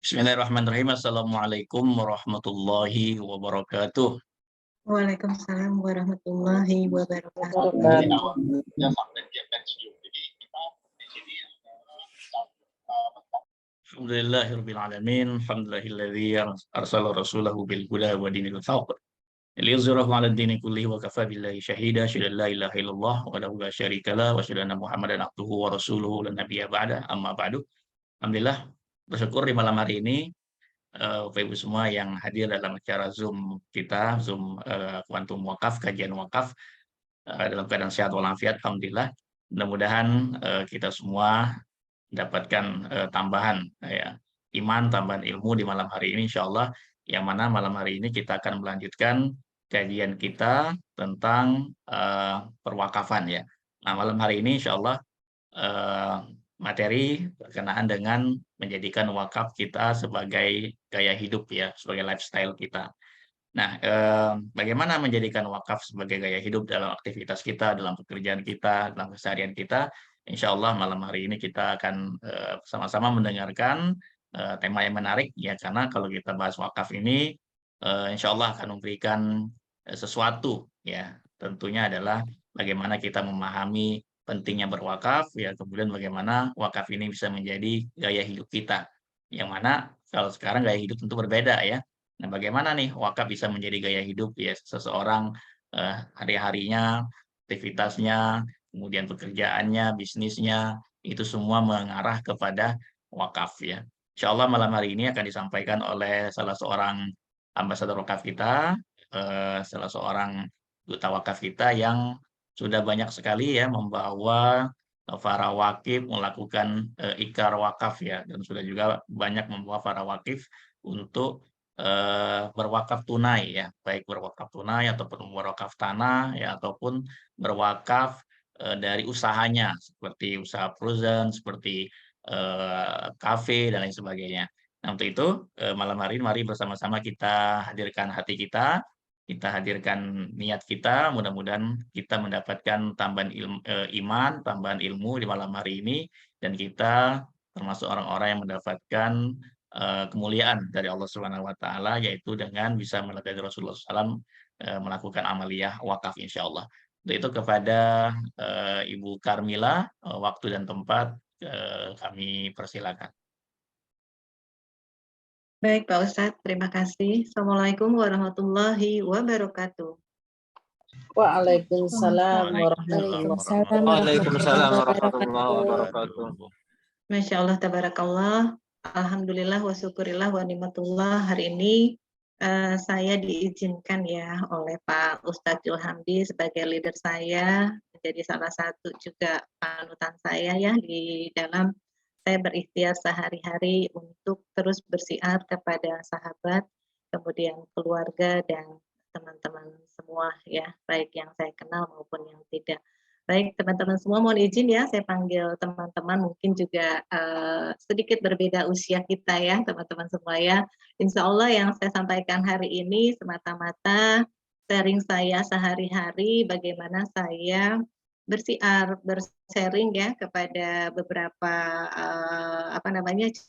Bismillahirrahmanirrahim. Assalamualaikum warahmatullahi wabarakatuh. Waalaikumsalam warahmatullahi wabarakatuh. Wabarakatuh. Alhamdulillahirabbil alamin. Alhamdulillahilladzi arsala rasulahu bil huda wa dinil haqq liyuzhirahu 'alad dini kullihi wa kafa billahi shahida. Asyhadu an la ilaha illallah wahdahu la syarika lah wa asyhadu anna Muhammadan abduhu wa rasuluhu la nabiyya ba'da. Amma ba'du. Alhamdulillah, bersyukur di malam hari ini Bapak Ibu semua yang hadir dalam acara Zoom kita, Zoom Kuantum Wakaf, kajian wakaf dalam keadaan sehat walafiat, alhamdulillah. Mudah-mudahan kita semua mendapatkan tambahan iman, tambahan ilmu di malam hari ini, insya Allah. Yang mana malam hari ini kita akan melanjutkan kajian kita tentang perwakafan ya. Nah, malam hari ini insya Allah materi berkenaan dengan menjadikan wakaf kita sebagai gaya hidup ya, sebagai lifestyle kita. Nah, bagaimana menjadikan wakaf sebagai gaya hidup dalam aktivitas kita, dalam pekerjaan kita, dalam keseharian kita? Insya Allah malam hari ini kita akan sama-sama mendengarkan tema yang menarik ya, karena kalau kita bahas wakaf ini, insya Allah akan memberikan sesuatu ya. Tentunya adalah bagaimana kita memahami pentingnya berwakaf ya, kemudian bagaimana wakaf ini bisa menjadi gaya hidup kita. Yang mana kalau sekarang gaya hidup tentu berbeda ya. Nah, bagaimana nih wakaf bisa menjadi gaya hidup ya seseorang hari-harinya, aktivitasnya, kemudian pekerjaannya, bisnisnya, itu semua mengarah kepada wakaf ya. Insya Allah malam hari ini akan disampaikan oleh salah seorang ambasador wakaf kita, salah seorang duta wakaf kita yang sudah banyak sekali ya membawa para wakif melakukan ikrar wakaf ya, dan sudah juga banyak membawa para wakif untuk berwakaf tunai ya, baik berwakaf tunai ataupun berwakaf tanah ya, ataupun berwakaf dari usahanya seperti usaha perusahaan, seperti kafe dan lain sebagainya. Nah, untuk itu malam hari ini mari bersama-sama kita hadirkan hati kita hadirkan niat kita, mudah-mudahan kita mendapatkan tambahan iman, tambahan ilmu di malam hari ini, dan kita termasuk orang-orang yang mendapatkan kemuliaan dari Allah Subhanahu wa taala, yaitu dengan bisa melayani Rasulullah SAW melakukan amaliyah wakaf insyaallah. Untuk itu kepada Ibu Karmila, waktu dan tempat kami persilakan. Baik Pak Ustadz, terima kasih. Assalamualaikum warahmatullahi wabarakatuh. Waalaikumsalam warahmatullahi Waalaikumsalam warahmatullahi wabarakatuh. Masya Allah, tabarakallah. Alhamdulillah wa syukurillah wa ni'matullah. Hari ini saya diizinkan ya oleh Pak Ustadz Julhamdi sebagai leader saya, menjadi salah satu juga panutan saya ya di dalam saya berikhtiar sehari-hari untuk terus bersiar kepada sahabat, kemudian keluarga dan teman-teman semua ya, baik yang saya kenal maupun yang tidak. Baik teman-teman semua, mohon izin ya saya panggil teman-teman, mungkin juga sedikit berbeda usia kita ya teman-teman semua ya. Insya Allah yang saya sampaikan hari ini semata-mata sharing saya sehari-hari, bagaimana saya bersiar, bersharing ya kepada beberapa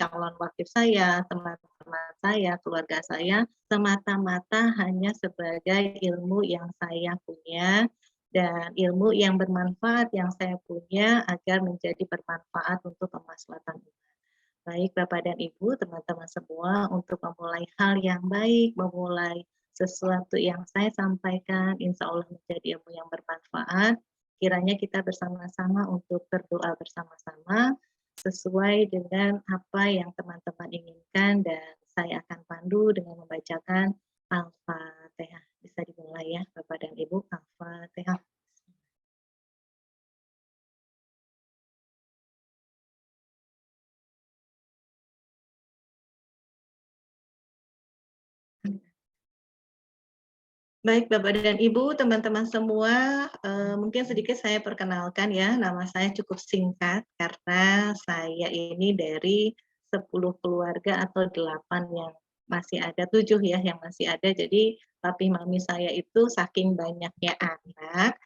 calon wakif saya, teman-teman saya, keluarga saya, semata-mata hanya sebagai ilmu yang saya punya dan ilmu yang bermanfaat yang saya punya agar menjadi bermanfaat untuk kemaslahatan umat. Baik Bapak dan Ibu, teman-teman semua, untuk memulai hal yang baik, memulai sesuatu yang saya sampaikan, insya Allah menjadi ilmu yang bermanfaat. Kiranya kita bersama-sama untuk berdoa bersama-sama sesuai dengan apa yang teman-teman inginkan, dan saya akan pandu dengan membacakan Al-Fatihah. Bisa dimulai ya Bapak dan Ibu, Al-Fatihah. Baik Bapak dan Ibu, teman-teman semua, mungkin sedikit saya perkenalkan ya, nama saya cukup singkat karena saya ini dari 10 keluarga atau 8 yang masih ada, 7 ya yang masih ada, jadi papi mami saya itu saking banyaknya anak,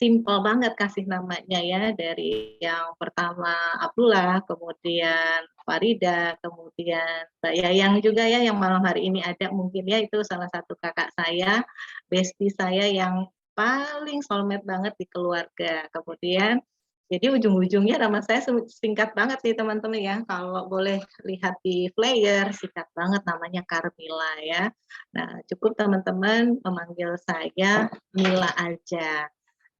simple banget kasih namanya ya, dari yang pertama Abdullah, kemudian Farida, kemudian Mbak Yayang juga ya yang malam hari ini ada mungkin ya, itu salah satu kakak saya, bestie saya yang paling soulmate banget di keluarga. Kemudian jadi ujung-ujungnya nama saya singkat banget nih teman-teman ya, kalau boleh lihat di flyer singkat banget namanya Carmila ya. Nah, cukup teman-teman memanggil saya Mila aja.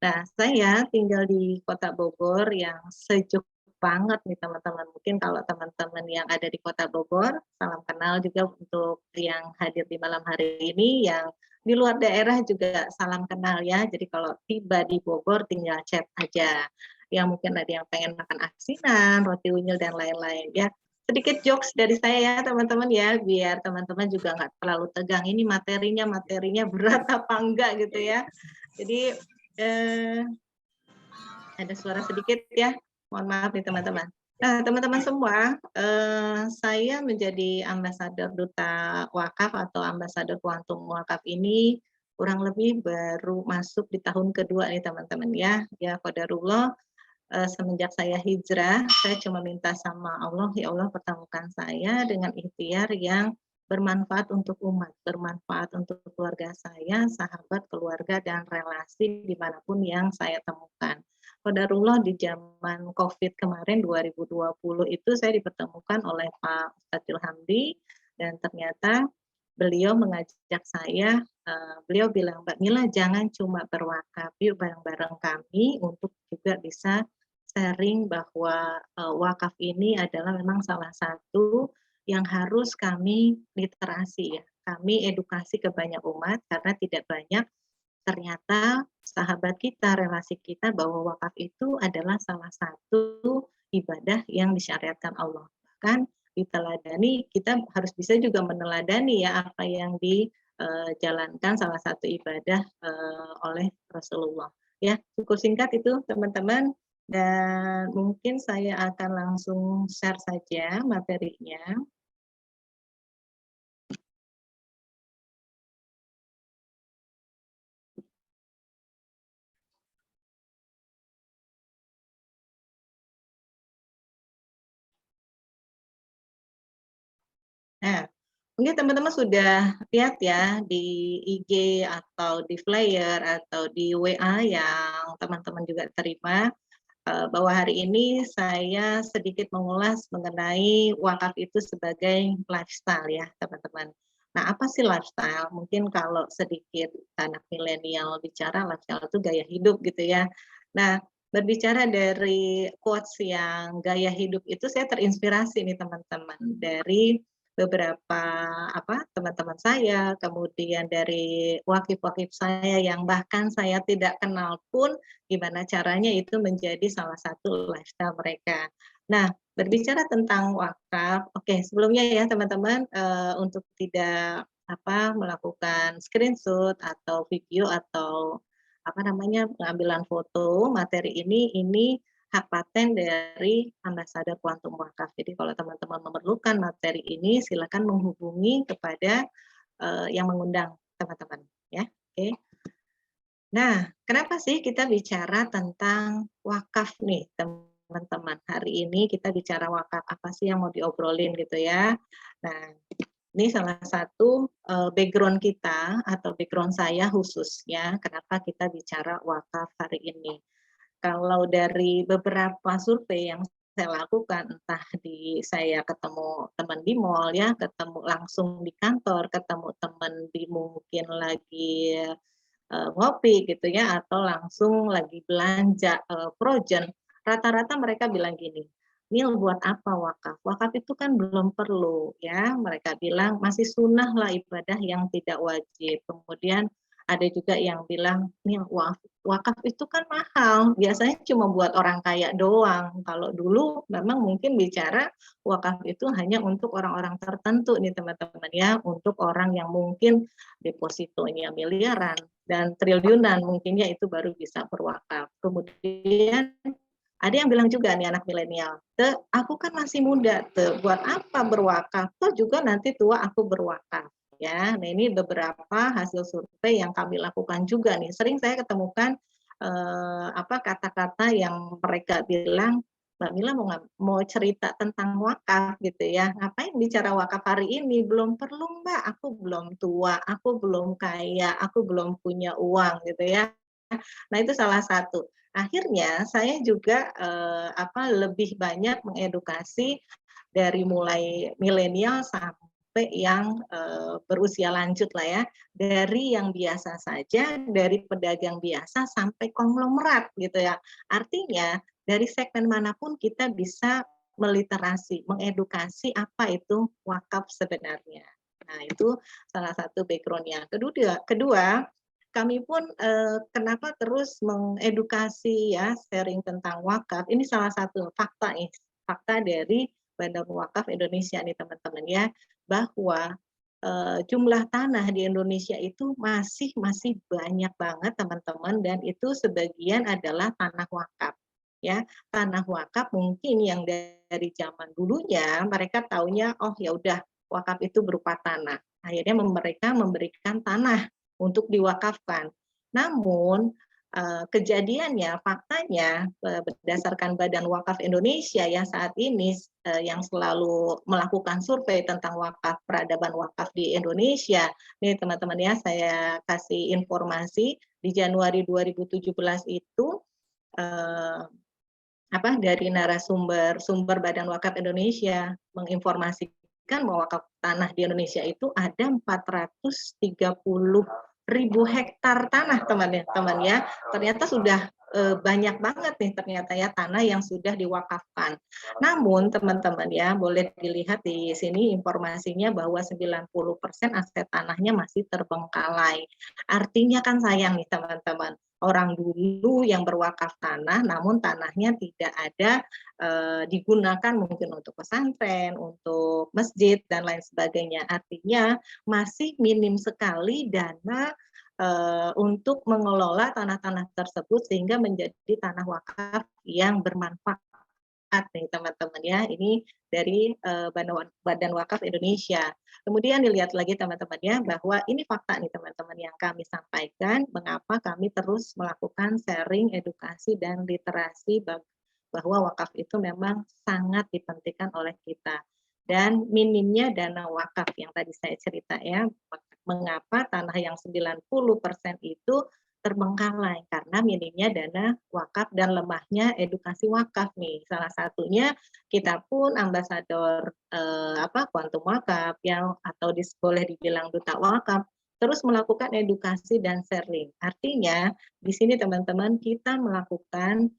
Nah, saya tinggal di Kota Bogor yang sejuk banget nih teman-teman. Mungkin kalau teman-teman yang ada di Kota Bogor, salam kenal juga untuk yang hadir di malam hari ini, yang di luar daerah juga salam kenal ya. Jadi kalau tiba di Bogor tinggal chat aja. Yang mungkin ada yang pengen makan asinan, roti unyil dan lain-lain ya. Sedikit jokes dari saya ya teman-teman ya, biar teman-teman juga nggak terlalu tegang. Ini materinya berat apa enggak gitu ya. Jadi ada suara sedikit ya, mohon maaf nih teman-teman. Nah teman-teman semua, saya menjadi ambasador duta wakaf atau ambasador kuantum wakaf ini kurang lebih baru masuk di tahun kedua nih teman-teman ya. Ya qadarullah, semenjak saya hijrah, saya cuma minta sama Allah, ya Allah pertemukan saya dengan ikhtiar yang bermanfaat untuk umat, bermanfaat untuk keluarga saya, sahabat, keluarga, dan relasi dimanapun yang saya temukan. Qadarullah di zaman COVID kemarin 2020 itu saya dipertemukan oleh Pak Ustadzul Hamdi, dan ternyata beliau mengajak saya, beliau bilang, Mbak Mila jangan cuma berwakaf, yuk bareng-bareng kami untuk juga bisa sharing bahwa wakaf ini adalah memang salah satu yang harus kami literasi ya, kami edukasi ke banyak umat karena tidak banyak ternyata sahabat kita, relasi kita bahwa wakaf itu adalah salah satu ibadah yang disyariatkan Allah. Bahkan diteladani, kita harus bisa juga meneladani ya apa yang dijalankan salah satu ibadah oleh Rasulullah. Ya, cukup singkat itu teman-teman. Dan mungkin saya akan langsung share saja materinya. Nah, mungkin teman-teman sudah lihat ya di IG atau di flyer atau di WA yang teman-teman juga terima, bahwa hari ini saya sedikit mengulas mengenai wakaf itu sebagai lifestyle ya teman-teman. Nah apa sih lifestyle? Mungkin kalau sedikit anak milenial bicara lifestyle itu gaya hidup gitu ya. Nah berbicara dari quotes yang gaya hidup itu saya terinspirasi nih teman-teman dari beberapa teman-teman saya, kemudian dari wakif-wakif saya yang bahkan saya tidak kenal pun gimana caranya itu menjadi salah satu lifestyle mereka. Nah, berbicara tentang wakaf, oke sebelumnya ya teman-teman, untuk tidak melakukan screenshot atau video atau pengambilan foto materi ini hak paten dari ambasador kuantum wakaf. Jadi kalau teman-teman memerlukan materi ini silakan menghubungi kepada yang mengundang teman-teman ya. Oke. Nah, kenapa sih kita bicara tentang wakaf nih, teman-teman? Hari ini kita bicara wakaf, apa sih yang mau diobrolin gitu ya. Nah, ini salah satu background kita atau background saya khususnya kenapa kita bicara wakaf hari ini. Kalau dari beberapa survei yang saya lakukan, entah saya ketemu teman di mall ya, ketemu langsung di kantor, ketemu teman di mungkin lagi ngopi gitu ya, atau langsung lagi belanja frozen, rata-rata mereka bilang gini, Mil buat apa wakaf? Wakaf itu kan belum perlu ya, mereka bilang masih sunnah lah ibadah yang tidak wajib. Kemudian ada juga yang bilang, Mil wakaf itu kan mahal, biasanya cuma buat orang kaya doang. Kalau dulu memang mungkin bicara wakaf itu hanya untuk orang-orang tertentu nih teman-teman ya, untuk orang yang mungkin depositonya miliaran dan triliunan mungkinnya itu baru bisa berwakaf. Kemudian ada yang bilang juga nih anak milenial, aku kan masih muda, buat apa berwakaf? Toh juga nanti tua aku berwakaf. Ya, nah ini beberapa hasil survei yang kami lakukan juga nih. Sering saya ketemukan kata-kata yang mereka bilang, "Mbak Mila mau cerita tentang wakaf gitu ya, ngapain bicara wakaf hari ini? Belum perlu Mbak, aku belum tua, aku belum kaya, aku belum punya uang," gitu ya. Nah itu salah satu. Akhirnya saya juga, lebih banyak mengedukasi dari mulai milenial sampai yang, berusia lanjut lah ya, dari yang biasa saja, dari pedagang biasa sampai konglomerat gitu ya. Artinya dari segmen manapun kita bisa meliterasi, mengedukasi apa itu wakaf sebenarnya. Nah itu salah satu background-nya. Kedua, kami pun, kenapa terus mengedukasi ya, sharing tentang wakaf, ini salah satu fakta nih, fakta dari Badan Wakaf Indonesia nih teman-teman ya, bahwa, jumlah tanah di Indonesia itu masih banyak banget teman-teman, dan itu sebagian adalah tanah wakaf, ya. Tanah wakaf mungkin yang dari zaman dulunya mereka taunya, oh ya udah wakaf itu berupa tanah. Akhirnya mereka memberikan tanah untuk diwakafkan. Namun, kejadiannya, faktanya, berdasarkan Badan Wakaf Indonesia yang saat ini, yang selalu melakukan survei tentang wakaf, peradaban wakaf di Indonesia. Nih teman-teman ya, saya kasih informasi, di Januari 2017 itu, eee, dari sumber Badan Wakaf Indonesia menginformasikan bahwa wakaf tanah di Indonesia itu ada 430.000 hektar tanah teman ya. Ternyata sudah banyak banget nih ternyata ya tanah yang sudah diwakafkan. Namun teman-teman ya, boleh dilihat di sini informasinya bahwa 90% aset tanahnya masih terbengkalai. Artinya kan sayang nih teman-teman, orang dulu yang berwakaf tanah, namun tanahnya tidak ada digunakan mungkin untuk pesantren, untuk masjid dan lain sebagainya. Artinya masih minim sekali dana untuk mengelola tanah-tanah tersebut sehingga menjadi tanah wakaf yang bermanfaat nih teman-teman ya. Ini dari Badan Wakaf Indonesia. Kemudian dilihat lagi teman-teman ya, bahwa ini fakta nih teman-teman yang kami sampaikan, mengapa kami terus melakukan sharing, edukasi, dan literasi bahwa wakaf itu memang sangat dipentingkan oleh kita. Dan minimnya dana wakaf yang tadi saya cerita ya, mengapa tanah yang 90% itu terbengkalai karena minimnya dana wakaf dan lemahnya edukasi wakaf nih. Salah satunya kita pun ambasador kuantum wakaf yang atau boleh dibilang duta wakaf terus melakukan edukasi dan sharing. Artinya di sini teman-teman kita melakukan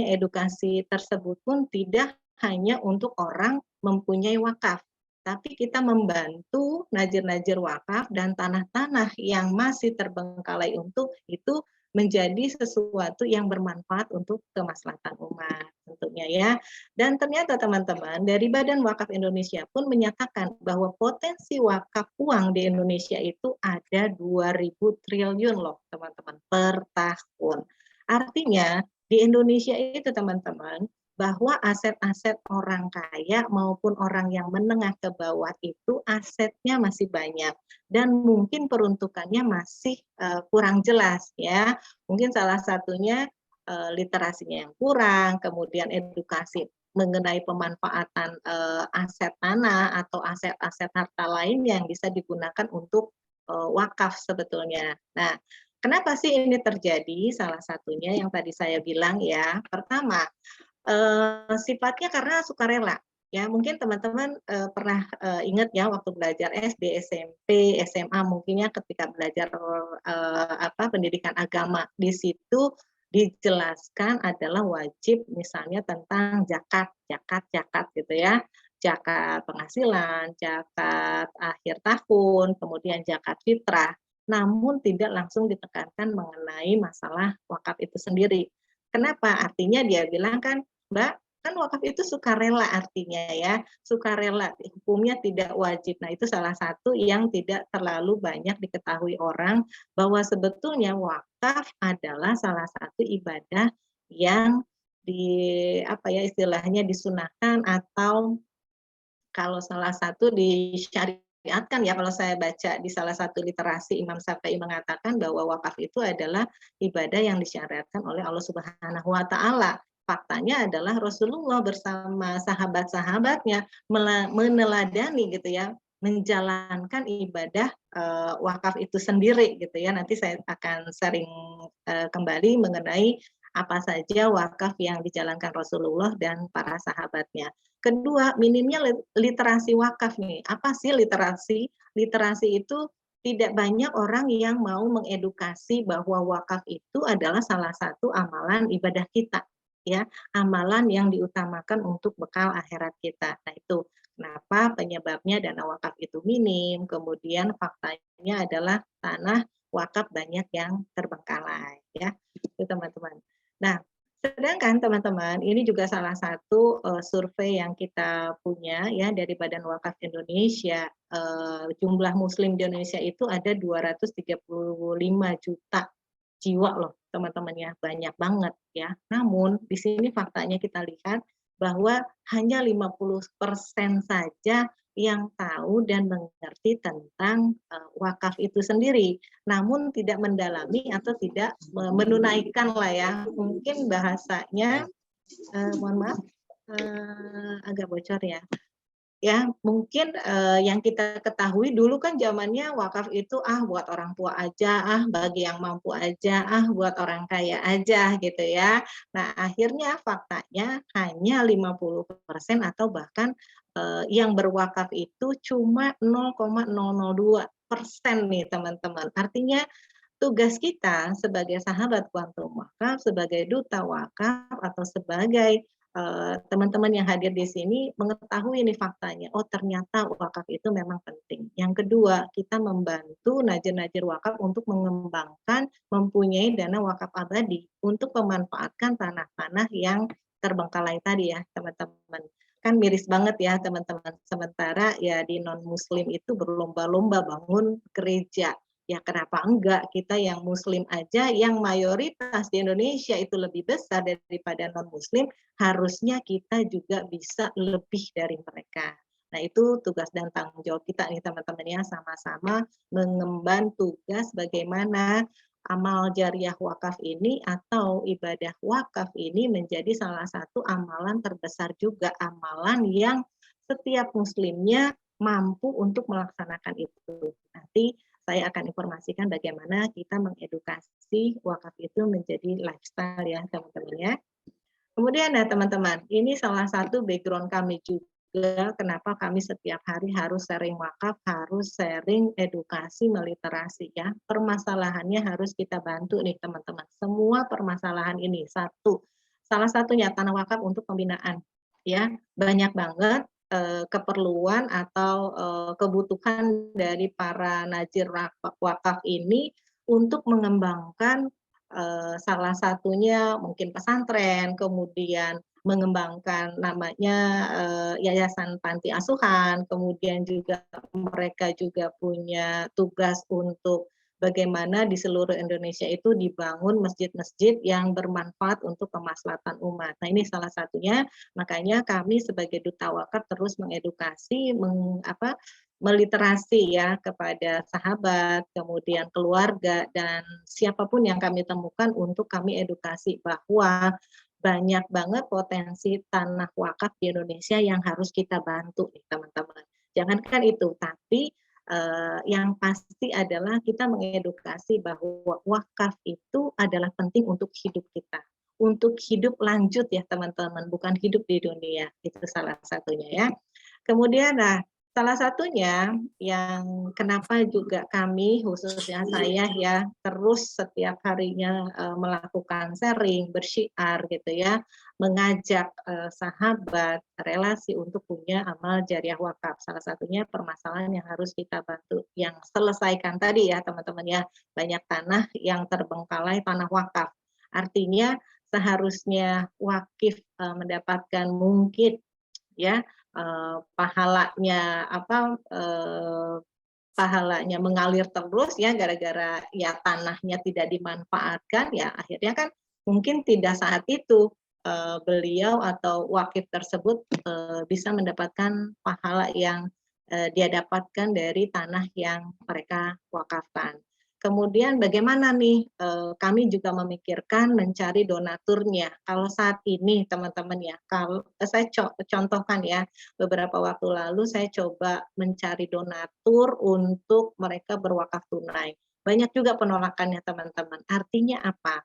edukasi tersebut pun tidak hanya untuk orang mempunyai wakaf, tapi kita membantu najir-najir wakaf dan tanah-tanah yang masih terbengkalai untuk itu menjadi sesuatu yang bermanfaat untuk kemaslahatan umat tentunya ya. Dan ternyata teman-teman dari Badan Wakaf Indonesia pun menyatakan bahwa potensi wakaf uang di Indonesia itu ada 2.000 triliun loh teman-teman per tahun. Artinya di Indonesia itu teman-teman, bahwa aset-aset orang kaya maupun orang yang menengah ke bawah itu asetnya masih banyak dan mungkin peruntukannya masih kurang jelas ya. Mungkin salah satunya literasinya yang kurang, kemudian edukasi mengenai pemanfaatan aset tanah atau aset-aset harta lain yang bisa digunakan untuk wakaf sebetulnya. Nah, kenapa sih ini terjadi? Salah satunya yang tadi saya bilang ya, pertama sifatnya karena sukarela. Ya, mungkin teman-teman pernah ingat ya waktu belajar SD, SMP, SMA mungkin ya ketika belajar pendidikan agama. Di situ dijelaskan adalah wajib misalnya tentang zakat gitu ya. Zakat penghasilan, zakat akhir tahun, kemudian zakat fitrah. Namun tidak langsung ditekankan mengenai masalah wakaf itu sendiri. Kenapa? Artinya dia bilang kan, Mbak, kan wakaf itu sukarela artinya ya, sukarela, hukumnya tidak wajib. Nah itu salah satu yang tidak terlalu banyak diketahui orang, bahwa sebetulnya wakaf adalah salah satu ibadah yang istilahnya disunahkan atau kalau salah satu disyariatkan disyariatkan ya, kalau saya baca di salah satu literasi Imam Syafi'i mengatakan bahwa wakaf itu adalah ibadah yang disyariatkan oleh Allah Subhanahu wa taala. Faktanya adalah Rasulullah bersama sahabat-sahabatnya meneladani gitu ya, menjalankan ibadah wakaf itu sendiri gitu ya. Nanti saya akan sharing kembali mengenai apa saja wakaf yang dijalankan Rasulullah dan para sahabatnya. Kedua, minimnya literasi wakaf nih. Apa sih literasi? Literasi itu tidak banyak orang yang mau mengedukasi bahwa wakaf itu adalah salah satu amalan ibadah kita, ya, amalan yang diutamakan untuk bekal akhirat kita. Nah, itu kenapa penyebabnya dana wakaf itu minim, kemudian faktanya adalah tanah wakaf banyak yang terbengkalai, ya, itu teman-teman. Nah, sedangkan teman-teman, ini juga salah satu survei yang kita punya ya dari Badan Wakaf Indonesia. Jumlah Muslim di Indonesia itu ada 235 juta jiwa loh, teman-teman ya, banyak banget ya. Namun di sini faktanya kita lihat bahwa hanya 50% saja yang tahu dan mengerti tentang wakaf itu sendiri, namun tidak mendalami atau tidak menunaikan lah ya, mungkin bahasanya mohon maaf agak bocor ya. Ya, mungkin yang kita ketahui dulu kan zamannya wakaf itu buat orang tua aja, bagi yang mampu aja, buat orang kaya aja gitu ya. Nah, akhirnya faktanya hanya 50% atau bahkan yang berwakaf itu cuma 0,002% nih teman-teman. Artinya tugas kita sebagai sahabat kuantum wakaf, sebagai duta wakaf, atau sebagai teman-teman yang hadir di sini mengetahui ini faktanya, oh ternyata wakaf itu memang penting. Yang kedua, kita membantu najir-najir wakaf untuk mengembangkan, mempunyai dana wakaf abadi untuk memanfaatkan tanah-tanah yang terbengkalai tadi ya teman-teman. Kan miris banget ya teman-teman, sementara ya di non-muslim itu berlomba-lomba bangun gereja. Ya kenapa enggak, kita yang muslim aja yang mayoritas di Indonesia itu lebih besar daripada non-muslim, harusnya kita juga bisa lebih dari mereka. Nah, itu tugas dan tanggung jawab kita nih teman-teman ya, sama-sama mengemban tugas bagaimana amal jariah wakaf ini atau ibadah wakaf ini menjadi salah satu amalan terbesar juga, amalan yang setiap muslimnya mampu untuk melaksanakan itu. Nanti saya akan informasikan bagaimana kita mengedukasi wakaf itu menjadi lifestyle ya teman-teman ya. Kemudian ya teman-teman, ini salah satu background kami juga kenapa kami setiap hari harus sharing wakaf, harus sharing edukasi meliterasi ya. Permasalahannya harus kita bantu nih teman-teman. Semua permasalahan ini salah satunya tanah wakaf untuk pembinaan ya. Banyak banget keperluan atau kebutuhan dari para najir wakaf ini untuk mengembangkan salah satunya mungkin pesantren, kemudian mengembangkan namanya yayasan panti asuhan, kemudian juga mereka juga punya tugas untuk bagaimana di seluruh Indonesia itu dibangun masjid-masjid yang bermanfaat untuk kemaslahatan umat. Nah, ini salah satunya, makanya kami sebagai duta wakaf terus mengedukasi, meliterasi ya kepada sahabat, kemudian keluarga, dan siapapun yang kami temukan untuk kami edukasi bahwa banyak banget potensi tanah wakaf di Indonesia yang harus kita bantu nih teman-teman. Jangankan itu, tapi yang pasti adalah kita mengedukasi bahwa wakaf itu adalah penting untuk hidup kita, untuk hidup lanjut ya teman-teman, bukan hidup di dunia, itu salah satunya ya. Kemudian salah satunya yang kenapa juga kami khususnya saya ya terus setiap harinya melakukan sharing, bersyiar gitu ya, mengajak sahabat relasi untuk punya amal jariah wakaf. Salah satunya permasalahan yang harus kita bantu, yang selesaikan tadi ya teman-teman ya, banyak tanah yang terbengkalai tanah wakaf. Artinya seharusnya wakif mendapatkan mungkin ya pahalanya pahalanya mengalir terus ya gara-gara ya tanahnya tidak dimanfaatkan ya akhirnya kan mungkin tidak saat itu beliau atau wakif tersebut bisa mendapatkan pahala yang dia dapatkan dari tanah yang mereka wakafkan. Kemudian bagaimana nih, kami juga memikirkan mencari donaturnya. Kalau saat ini teman-teman ya, kalau saya contohkan ya, beberapa waktu lalu saya coba mencari donatur untuk mereka berwakaf tunai. Banyak juga penolakannya teman-teman. Artinya apa?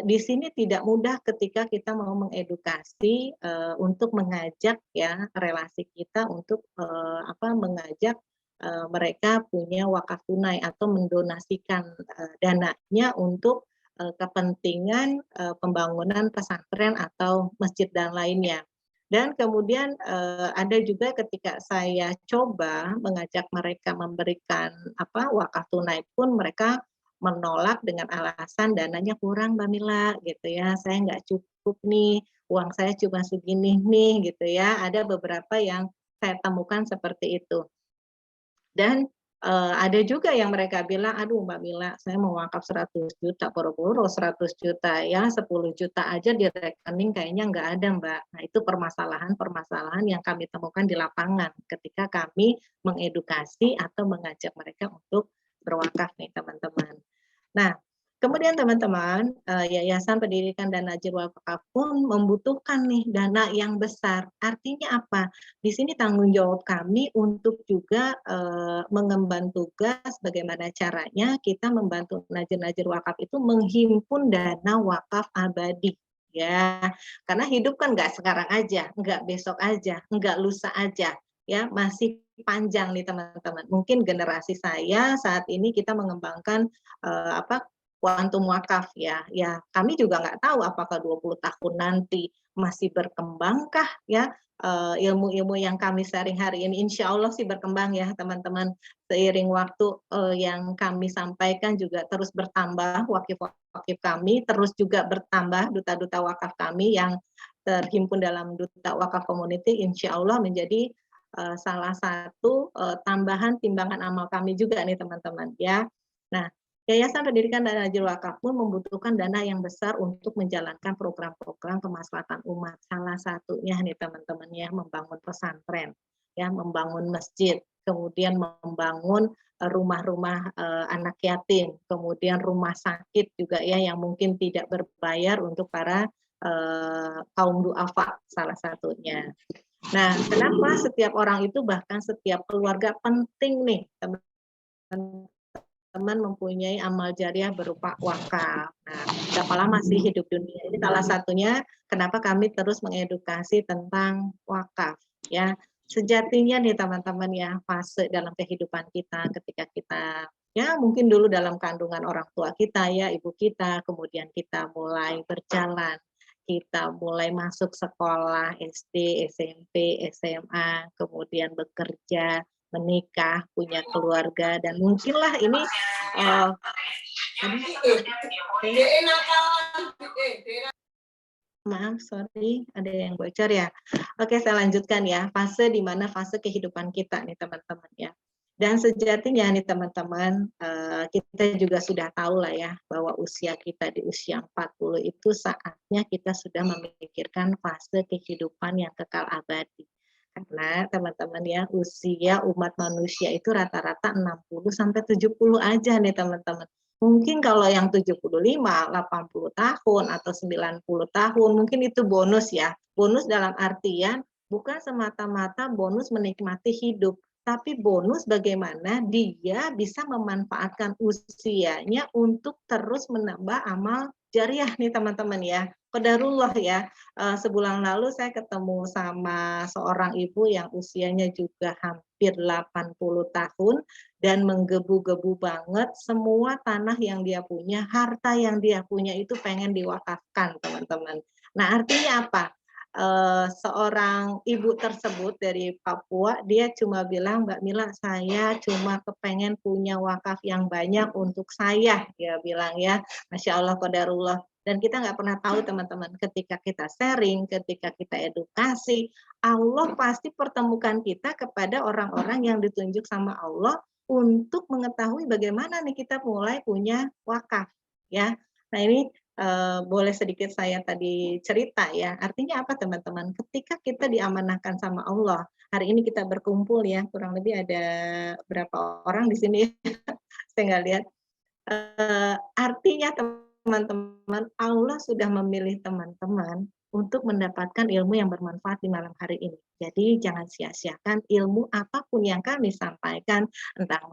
Di sini tidak mudah ketika kita mau mengedukasi, untuk mengajak ya relasi kita untuk, mengajak mereka punya wakaf tunai atau mendonasikan dananya untuk kepentingan pembangunan pesantren atau masjid dan lainnya. Dan kemudian ada juga ketika saya coba mengajak mereka memberikan wakaf tunai pun mereka menolak dengan alasan dananya kurang Mbak Mila gitu ya, saya nggak cukup nih, uang saya cuma segini nih gitu ya, ada beberapa yang saya temukan seperti itu. Dan ada juga yang mereka bilang, aduh Mbak Mila, saya mau wakaf 100 juta, boro-boro 100 juta ya, 10 juta aja di rekening kayaknya nggak ada Mbak. Nah itu permasalahan-permasalahan yang kami temukan di lapangan ketika kami mengedukasi atau mengajak mereka untuk berwakaf nih teman-teman. Nah, kemudian teman-teman, Yayasan Pendidikan dan Najir Wakaf pun membutuhkan nih dana yang besar. Artinya apa? Di sini tanggung jawab kami untuk juga mengemban tugas bagaimana caranya kita membantu Najir-Najir Wakaf itu menghimpun dana wakaf abadi. Ya, karena hidup kan nggak sekarang aja, nggak besok aja, nggak lusa aja, ya masih panjang nih teman-teman. Mungkin generasi saya saat ini kita mengembangkan kuantum wakaf ya. Ya, kami juga nggak tahu apakah 20 tahun nanti masih berkembangkah ya ilmu-ilmu yang kami sharing hari ini. Insya Allah sih berkembang ya teman-teman. Seiring waktu yang kami sampaikan juga terus bertambah wakif-wakif kami, terus juga bertambah duta-duta wakaf kami yang terhimpun dalam duta wakaf community. Insya Allah menjadi salah satu tambahan timbangan amal kami juga nih teman-teman ya. Nah, Yayasan Pendidikan dan Najir Wakaf pun membutuhkan dana yang besar untuk menjalankan program-program kemaslahatan umat. Salah satunya nih teman-teman ya, membangun pesantren, ya, membangun masjid, kemudian membangun rumah-rumah anak yatim, kemudian rumah sakit juga ya yang mungkin tidak berbayar untuk para kaum duafa salah satunya. Nah, kenapa setiap orang itu bahkan setiap keluarga penting nih teman-teman mempunyai amal jariah berupa wakaf. Nah, berapa lama sih hidup dunia? Ini salah satunya kenapa kami terus mengedukasi tentang wakaf. Ya, sejatinya nih teman-teman ya, fase dalam kehidupan kita ketika kita ya mungkin dulu dalam kandungan orang tua kita ya, ibu kita, kemudian kita mulai berjalan, kita mulai masuk sekolah SD, SMP, SMA, kemudian bekerja, menikah, punya keluarga, dan mungkinlah ini maaf, sorry, ada yang bocor ya. Oke, saya lanjutkan ya. Fase di mana fase kehidupan kita nih teman-teman ya. Dan sejatinya nih teman-teman, kita juga sudah tahu lah ya, bahwa usia kita di usia 40 itu saatnya kita sudah memikirkan fase kehidupan yang kekal abadi. Karena teman-teman ya, usia umat manusia itu rata-rata 60-70 aja nih teman-teman. Mungkin kalau yang 75, 80 tahun atau 90 tahun, mungkin itu bonus ya. Bonus dalam artian bukan semata-mata bonus menikmati hidup, tapi bonus bagaimana dia bisa memanfaatkan usianya untuk terus menambah amal jariah nih teman-teman ya. Qadarullah ya, sebulan lalu saya ketemu sama seorang ibu yang usianya juga hampir 80 tahun dan menggebu-gebu banget, semua tanah yang dia punya, harta yang dia punya itu pengen diwakafkan teman-teman. Nah artinya apa? Seorang ibu tersebut dari Papua, dia cuma bilang, Mbak Mila, saya cuma kepengen punya wakaf yang banyak untuk saya, dia bilang ya, Masya Allah, qadarullah. Dan kita nggak pernah tahu teman-teman, ketika kita sharing, ketika kita edukasi, Allah pasti pertemukan kita kepada orang-orang yang ditunjuk sama Allah untuk mengetahui bagaimana nih kita mulai punya wakaf, ya. Nah ini boleh sedikit saya tadi cerita ya. Artinya apa teman-teman? Ketika kita diamanahkan sama Allah, hari ini kita berkumpul ya, kurang lebih ada berapa orang di sini? Saya nggak lihat. Artinya teman-teman, Allah sudah memilih teman-teman untuk mendapatkan ilmu yang bermanfaat di malam hari ini. Jadi jangan sia-siakan ilmu apapun yang kami sampaikan entah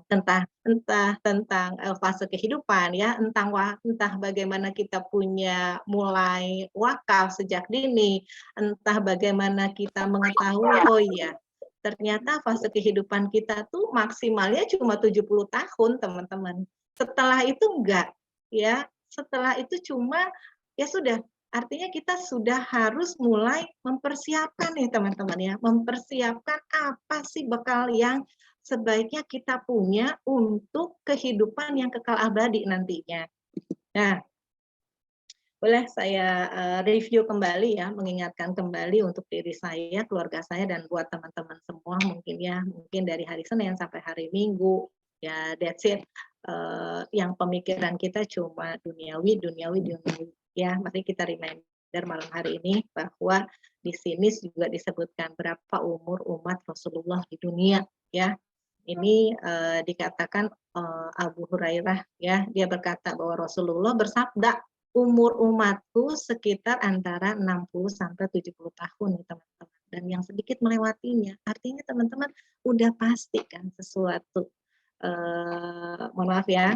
tentang fase kehidupan ya, entah bagaimana kita punya mulai wakaf sejak dini, entah bagaimana kita mengetahui oh iya ternyata fase kehidupan kita tuh maksimalnya cuma 70 tahun teman-teman. Setelah itu enggak, ya. Setelah itu cuma ya sudah, artinya kita sudah harus mulai mempersiapkan nih teman-teman ya, mempersiapkan apa sih bekal yang sebaiknya kita punya untuk kehidupan yang kekal abadi nantinya. Nah, boleh saya review kembali ya, mengingatkan kembali untuk diri saya, keluarga saya, dan buat teman-teman semua mungkin ya, mungkin dari hari Senin sampai hari Minggu, ya that's it. Yang pemikiran kita cuma duniawi, ya. Mari kita reminder malam hari ini bahwa di sini juga disebutkan berapa umur umat Rasulullah di dunia, ya. Ini dikatakan Abu Hurairah, ya, dia berkata bahwa Rasulullah bersabda, umur umatku sekitar antara 60 sampai 70 tahun nih teman-teman, dan yang sedikit melewatinya. Artinya teman-teman udah pasti kan sesuatu. Mohon maaf ya,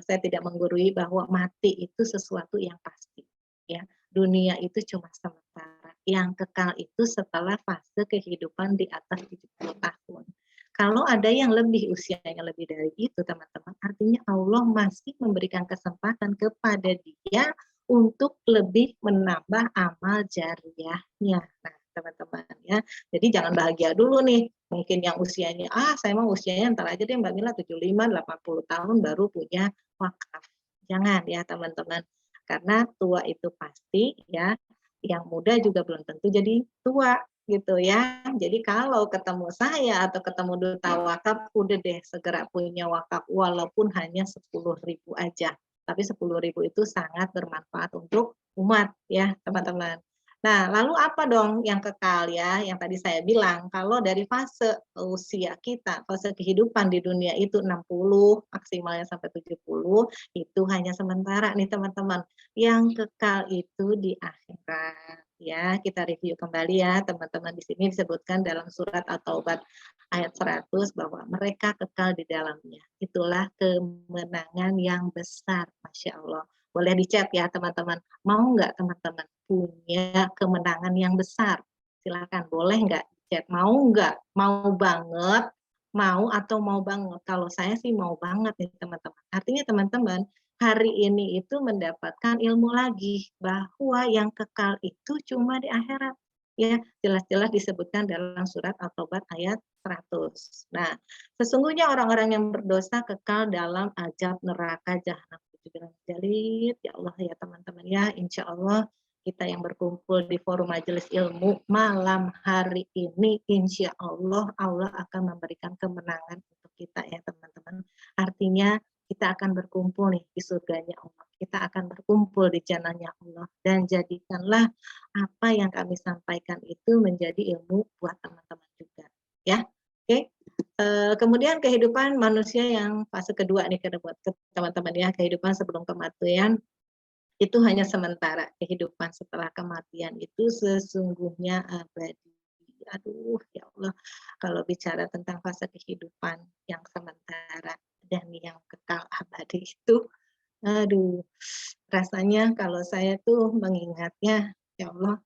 saya tidak menggurui bahwa mati itu sesuatu yang pasti. Ya, dunia itu cuma sementara. Yang kekal itu setelah fase kehidupan di atas 70 tahun. Kalau ada yang lebih usianya lebih dari itu teman-teman, artinya Allah masih memberikan kesempatan kepada dia untuk lebih menambah amal jariyahnya. Nah, teman-teman ya. Jadi jangan bahagia dulu nih. Mungkin yang usianya, saya mau usianya ntar aja deh Mbak Mila 75, 80 tahun baru punya wakaf. Jangan ya teman-teman. Karena tua itu pasti ya, yang muda juga belum tentu jadi tua gitu ya. Jadi kalau ketemu saya atau ketemu duta wakaf, udah deh segera punya wakaf walaupun hanya 10.000 aja. Tapi 10.000 itu sangat bermanfaat untuk umat ya teman-teman. Nah, lalu apa dong yang kekal ya? Yang tadi saya bilang, kalau dari fase usia kita, fase kehidupan di dunia itu 60, maksimalnya sampai 70, itu hanya sementara nih teman-teman. Yang kekal itu di akhirat. Ya, kita review kembali ya teman-teman. Di sini disebutkan dalam surat At-Taubah ayat 100 bahwa mereka kekal di dalamnya. Itulah kemenangan yang besar, Masya Allah. Boleh dicat ya teman-teman. Mau nggak teman-teman punya kemenangan yang besar? Silakan, boleh nggak chat? Mau nggak? Mau banget? Mau atau mau banget? Kalau saya sih mau banget nih teman-teman. Artinya teman-teman, hari ini itu mendapatkan ilmu lagi bahwa yang kekal itu cuma di akhirat. Ya, jelas-jelas disebutkan dalam surat At-Taubah ayat 100. Nah, sesungguhnya orang-orang yang berdosa kekal dalam azab neraka jahanam jalid. Ya Allah ya teman-teman ya, insya Allah kita yang berkumpul di forum majelis ilmu malam hari ini, insya Allah Allah akan memberikan kemenangan untuk kita ya teman-teman. Artinya kita akan berkumpul nih di surganya Allah. Kita akan berkumpul di jannahnya Allah. Dan jadikanlah apa yang kami sampaikan itu menjadi ilmu buat teman-teman juga. Ya, oke. Kemudian kehidupan manusia yang fase kedua nih buat teman-teman ya. Kehidupan sebelum kematian itu hanya sementara. Kehidupan setelah kematian itu sesungguhnya abadi. Aduh, ya Allah. Kalau bicara tentang fase kehidupan yang sementara dan yang kekal abadi itu, aduh, rasanya kalau saya tuh mengingatnya, ya Allah,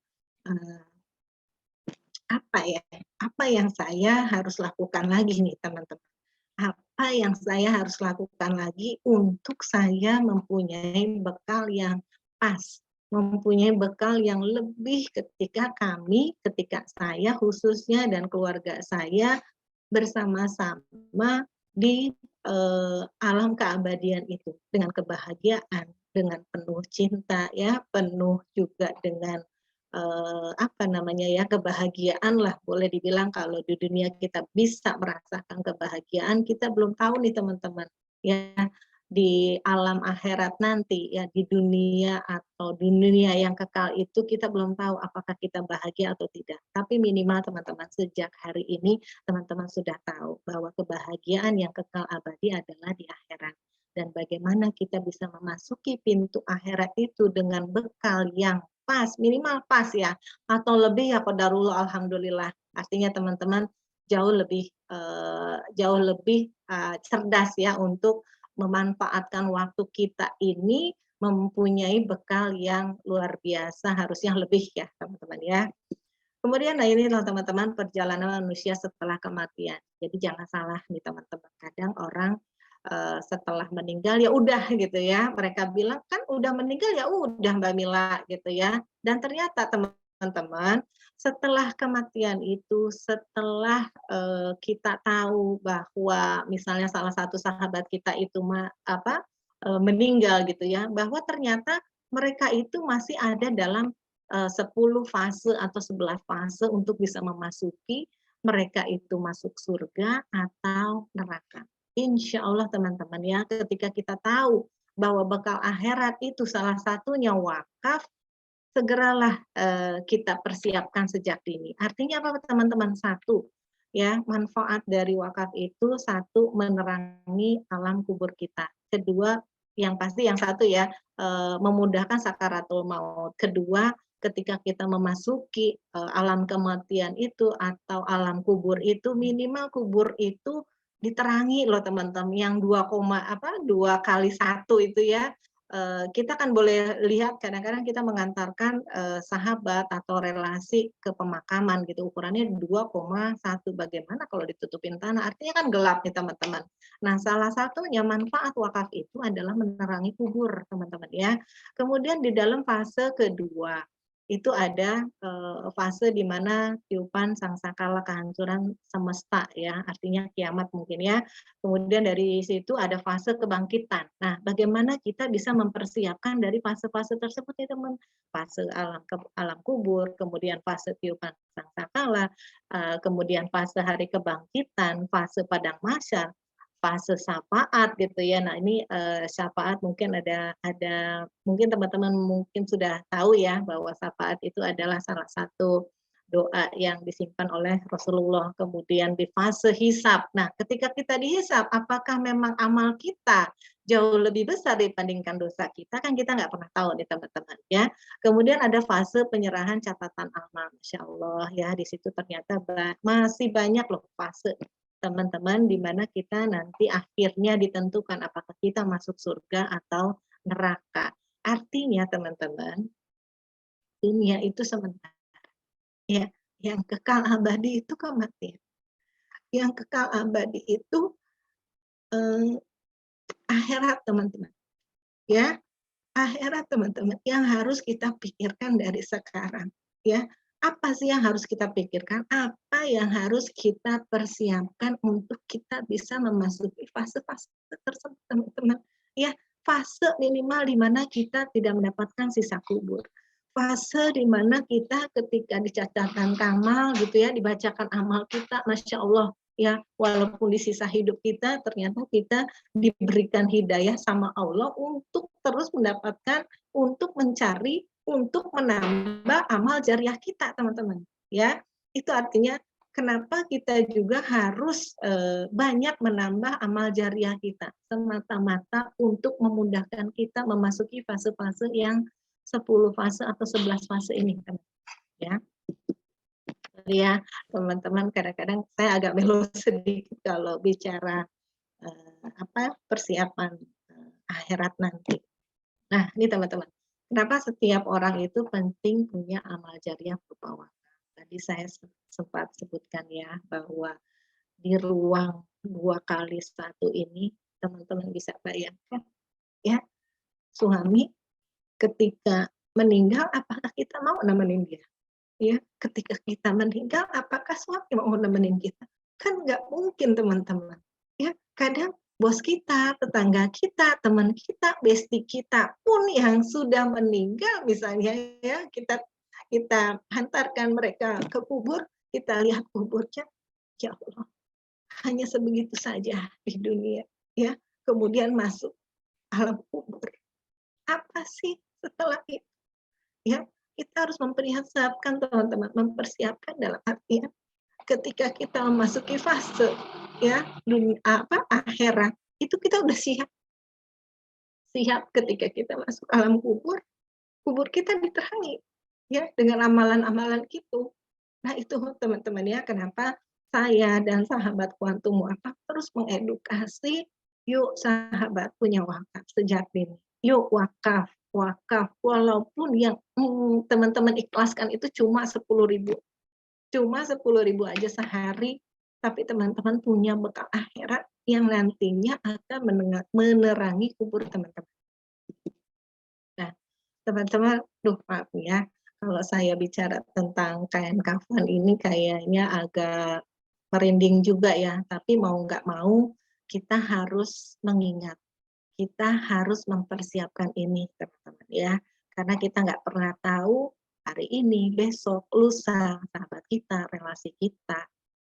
apa yang saya harus lakukan lagi nih teman-teman? Apa yang saya harus lakukan lagi untuk saya mempunyai bekal yang pas, mempunyai bekal yang lebih ketika saya khususnya dan keluarga saya bersama-sama di alam keabadian itu dengan kebahagiaan, dengan penuh cinta ya, penuh juga dengan kebahagiaan lah, boleh dibilang kalau di dunia kita bisa merasakan kebahagiaan, kita belum tahu nih teman-teman ya, di alam akhirat nanti ya, di dunia atau dunia yang kekal itu kita belum tahu apakah kita bahagia atau tidak. Tapi minimal teman-teman sejak hari ini teman-teman sudah tahu bahwa kebahagiaan yang kekal abadi adalah di akhirat. Dan bagaimana kita bisa memasuki pintu akhirat itu dengan bekal yang pas, minimal pas ya, atau lebih ya qadarullah alhamdulillah. Artinya teman-teman jauh lebih cerdas ya untuk memanfaatkan waktu kita ini mempunyai bekal yang luar biasa, harusnya lebih ya teman-teman ya. Kemudian nah ini teman-teman perjalanan manusia setelah kematian. Jadi jangan salah nih teman-teman. Kadang orang setelah meninggal ya udah gitu ya. Mereka bilang kan udah meninggal ya udah Mbak Mila gitu ya. Dan ternyata teman-teman setelah kematian itu, setelah kita tahu bahwa misalnya salah satu sahabat kita itu meninggal gitu ya, bahwa ternyata mereka itu masih ada dalam 10 fase atau 11 fase untuk bisa memasuki mereka itu masuk surga atau neraka. Insya Allah teman-teman ya, ketika kita tahu bahwa bekal akhirat itu salah satunya wakaf, segeralah kita persiapkan sejak dini. Artinya apa teman-teman? Satu, ya manfaat dari wakaf itu satu menerangi alam kubur kita. Kedua, yang pasti yang satu ya memudahkan sakaratul maut. Kedua, ketika kita memasuki alam kematian itu atau alam kubur itu minimal kubur itu diterangi loh teman-teman yang 2 kali 1 itu ya. Kita kan boleh lihat kadang-kadang kita mengantarkan sahabat atau relasi ke pemakaman gitu ukurannya 2,1 bagaimana kalau ditutupin tanah artinya kan gelap nih teman-teman. Nah salah satunya manfaat wakaf itu adalah menerangi kubur teman-teman ya. Kemudian di dalam fase kedua itu ada fase di mana tiupan sangsakala kehancuran semesta ya artinya kiamat mungkin ya. Kemudian dari situ ada fase kebangkitan. Nah, bagaimana kita bisa mempersiapkan dari fase-fase tersebut ya teman? Fase alam kubur, kemudian fase tiupan sangkakala, kemudian fase hari kebangkitan, fase padang mahsyar, fase syafaat gitu ya. Nah, ini syafaat mungkin ada mungkin teman-teman mungkin sudah tahu ya bahwa syafaat itu adalah salah satu doa yang disimpan oleh Rasulullah. Kemudian di fase hisab. Nah, ketika kita dihisab, apakah memang amal kita jauh lebih besar dibandingkan dosa kita? Kan kita nggak pernah tahu nih teman-teman ya. Kemudian ada fase penyerahan catatan amal. Masya Allah ya, di situ ternyata masih banyak loh fase teman-teman di mana kita nanti akhirnya ditentukan apakah kita masuk surga atau neraka. Artinya teman-teman, dunia itu sementara. Ya, yang kekal abadi itu kematian. Yang kekal abadi itu akhirat teman-teman. Ya, akhirat teman-teman yang harus kita pikirkan dari sekarang. Ya, apa sih yang harus kita pikirkan? Apa yang harus kita persiapkan untuk kita bisa memasuki fase-fase tersebut teman-teman? Ya, fase minimal di mana kita tidak mendapatkan sisa kubur. Fase di mana kita ketika dicatatkan amal gitu ya, dibacakan amal kita, Masya Allah ya, walaupun di sisa hidup kita ternyata kita diberikan hidayah sama Allah untuk terus mendapatkan, untuk mencari, untuk menambah amal jariah kita teman-teman ya. Itu artinya kenapa kita juga harus banyak menambah amal jariah kita semata-mata untuk memudahkan kita memasuki fase-fase yang 10 fase atau 11 fase ini ya. Ya, teman-teman kadang-kadang saya agak melo sedikit kalau bicara persiapan akhirat nanti. Nah, ini teman-teman, kenapa setiap orang itu penting punya amal jariah berupa wakaf. Tadi saya sempat sebutkan ya bahwa di ruang 2 kali 1 ini teman-teman bisa bayangkan ya, suami ketika meninggal apakah kita mau nemenin dia? Ya, ketika kita meninggal apakah suami mau nemenin kita? Kan nggak mungkin teman-teman. Ya, kadang bos kita, tetangga kita, teman kita, bestie kita pun yang sudah meninggal misalnya ya, kita hantarkan mereka ke kubur, kita lihat kuburnya, ya Allah, hanya sebegitu saja di dunia ya. Kemudian masuk alam kubur. Apa sih setelah itu? Ya, kita harus mempersiapkan teman-teman, mempersiapkan dalam artian ketika kita memasuki fase ya akhirat itu kita udah siap ketika kita masuk alam kubur, kubur kita diterangi ya dengan amalan-amalan gitu. Nah itu teman-teman ya kenapa saya dan sahabat Kuantum Wakaf terus mengedukasi, yuk sahabat punya wakaf sejak dini, yuk wakaf walaupun yang teman-teman ikhlaskan itu cuma 10.000 aja sehari, tapi teman-teman punya bekal akhirat yang nantinya akan menerangi kubur teman-teman. Nah, teman-teman, maaf ya, kalau saya bicara tentang kain kafan ini kayaknya agak merinding juga ya, tapi mau nggak mau kita harus mengingat, kita harus mempersiapkan ini teman-teman ya, karena kita nggak pernah tahu hari ini, besok, lusa, sahabat kita, relasi kita,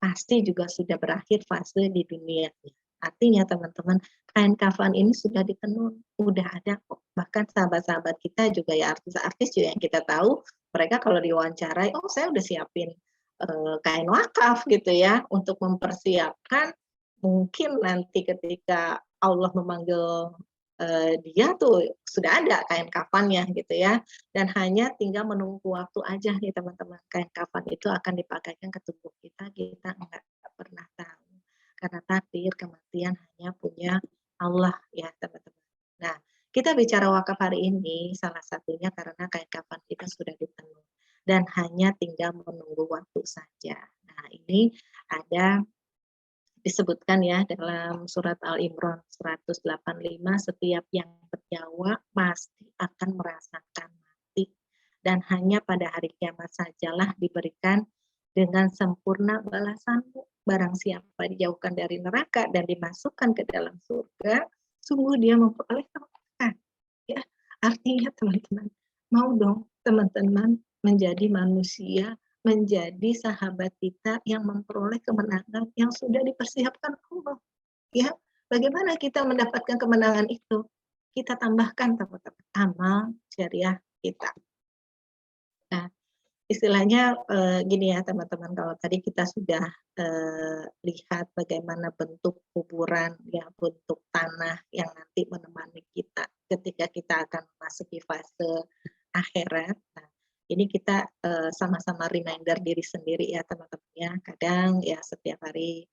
pasti juga sudah berakhir fase di dunia. Artinya teman-teman, kain kafan ini sudah ditenun, udah ada kok. Bahkan sahabat-sahabat kita juga ya artis-artis juga yang kita tahu, mereka kalau diwawancarai, oh saya udah siapin kain wakaf gitu ya, untuk mempersiapkan mungkin nanti ketika Allah memanggil dia tuh sudah ada kain kafannya gitu ya, dan hanya tinggal menunggu waktu aja nih teman-teman, kain kafan itu akan dipakaikan ke tubuh kita nggak pernah tahu, karena takdir kematian hanya punya Allah ya teman-teman. Nah, kita bicara wakaf hari ini salah satunya karena kain kafan kita sudah ditenun dan hanya tinggal menunggu waktu saja. Nah, ini ada disebutkan ya dalam surat Al-Imran 185, setiap yang bernyawa pasti akan merasakan mati dan hanya pada hari kiamat sajalah diberikan dengan sempurna balasanmu. Barang siapa dijauhkan dari neraka dan dimasukkan ke dalam surga, sungguh dia memperoleh kemenangan. Ya, artinya teman-teman, mau dong teman-teman menjadi manusia, menjadi sahabat kita yang memperoleh kemenangan yang sudah dipersiapkan Allah. Ya, bagaimana kita mendapatkan kemenangan itu? Kita tambahkan teman-teman amal jariah kita. Nah, istilahnya gini ya teman-teman, kalau tadi kita sudah lihat bagaimana bentuk kuburan, ya bentuk tanah yang nanti menemani kita ketika kita akan memasuki fase akhirat. Nah, ini kita sama-sama reminder diri sendiri ya teman-teman ya. Kadang ya setiap hari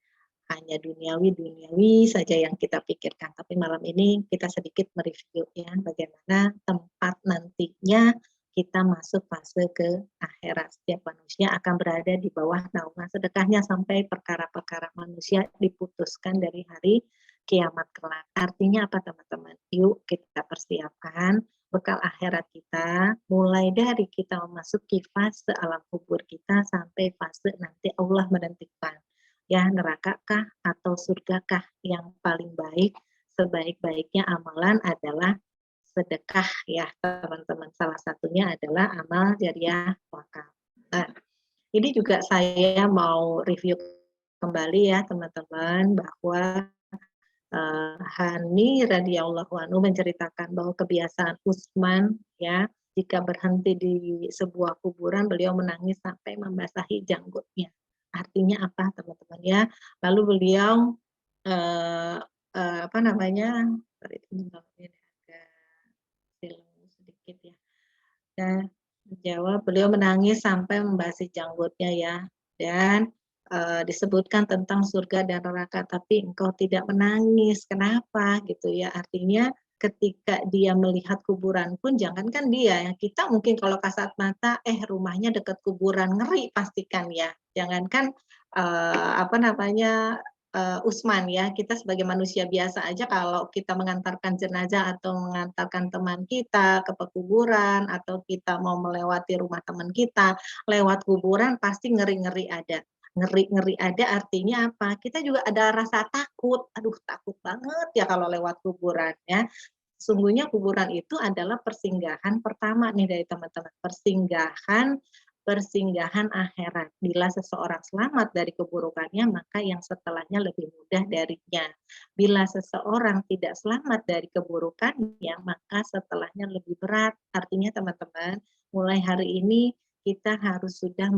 hanya duniawi saja yang kita pikirkan. Tapi malam ini kita sedikit mereview ya bagaimana tempat nantinya kita masuk fase ke akhirat. Setiap manusia akan berada di bawah naungan sedekahnya sampai perkara-perkara manusia diputuskan dari hari kiamat kelak. Artinya apa teman-teman? Yuk kita persiapkan bekal akhirat kita, mulai dari kita memasuki fase alam kubur kita sampai fase nanti Allah menentukan ya nerakakah atau surgakah. Yang paling baik, sebaik-baiknya amalan adalah sedekah ya teman-teman. Salah satunya adalah amal jariah wakaf. Nah, ini juga saya mau review kembali ya teman-teman bahwa Hani radhiyallahu anhu menceritakan bahwa kebiasaan Utsman ya jika berhenti di sebuah kuburan beliau menangis sampai membasahi janggutnya. Artinya apa teman-teman ya? Lalu beliau apa namanya? Sedikit ya. Dan menjawab beliau menangis sampai membasih janggutnya ya. Dan disebutkan tentang surga dan neraka, tapi engkau tidak menangis. Kenapa gitu ya? Artinya ketika dia melihat kuburan pun jangankan dia, yang kita mungkin kalau kasat mata rumahnya dekat kuburan, ngeri pastikan ya. Jangankan apa namanya Usman ya, kita sebagai manusia biasa aja kalau kita mengantarkan jenazah atau mengantarkan teman kita ke pekuburan atau kita mau melewati rumah teman kita lewat kuburan pasti ngeri-ngeri ada. Ngeri-ngeri ada artinya apa? Kita juga ada rasa takut. Aduh, takut banget ya kalau lewat kuburan ya. Sungguhnya kuburan itu adalah persinggahan pertama nih dari teman-teman. Persinggahan persinggahan akhirat. Bila seseorang selamat dari keburukannya, maka yang setelahnya lebih mudah darinya. Bila seseorang tidak selamat dari keburukannya, maka setelahnya lebih berat. Artinya teman-teman, mulai hari ini kita harus sudah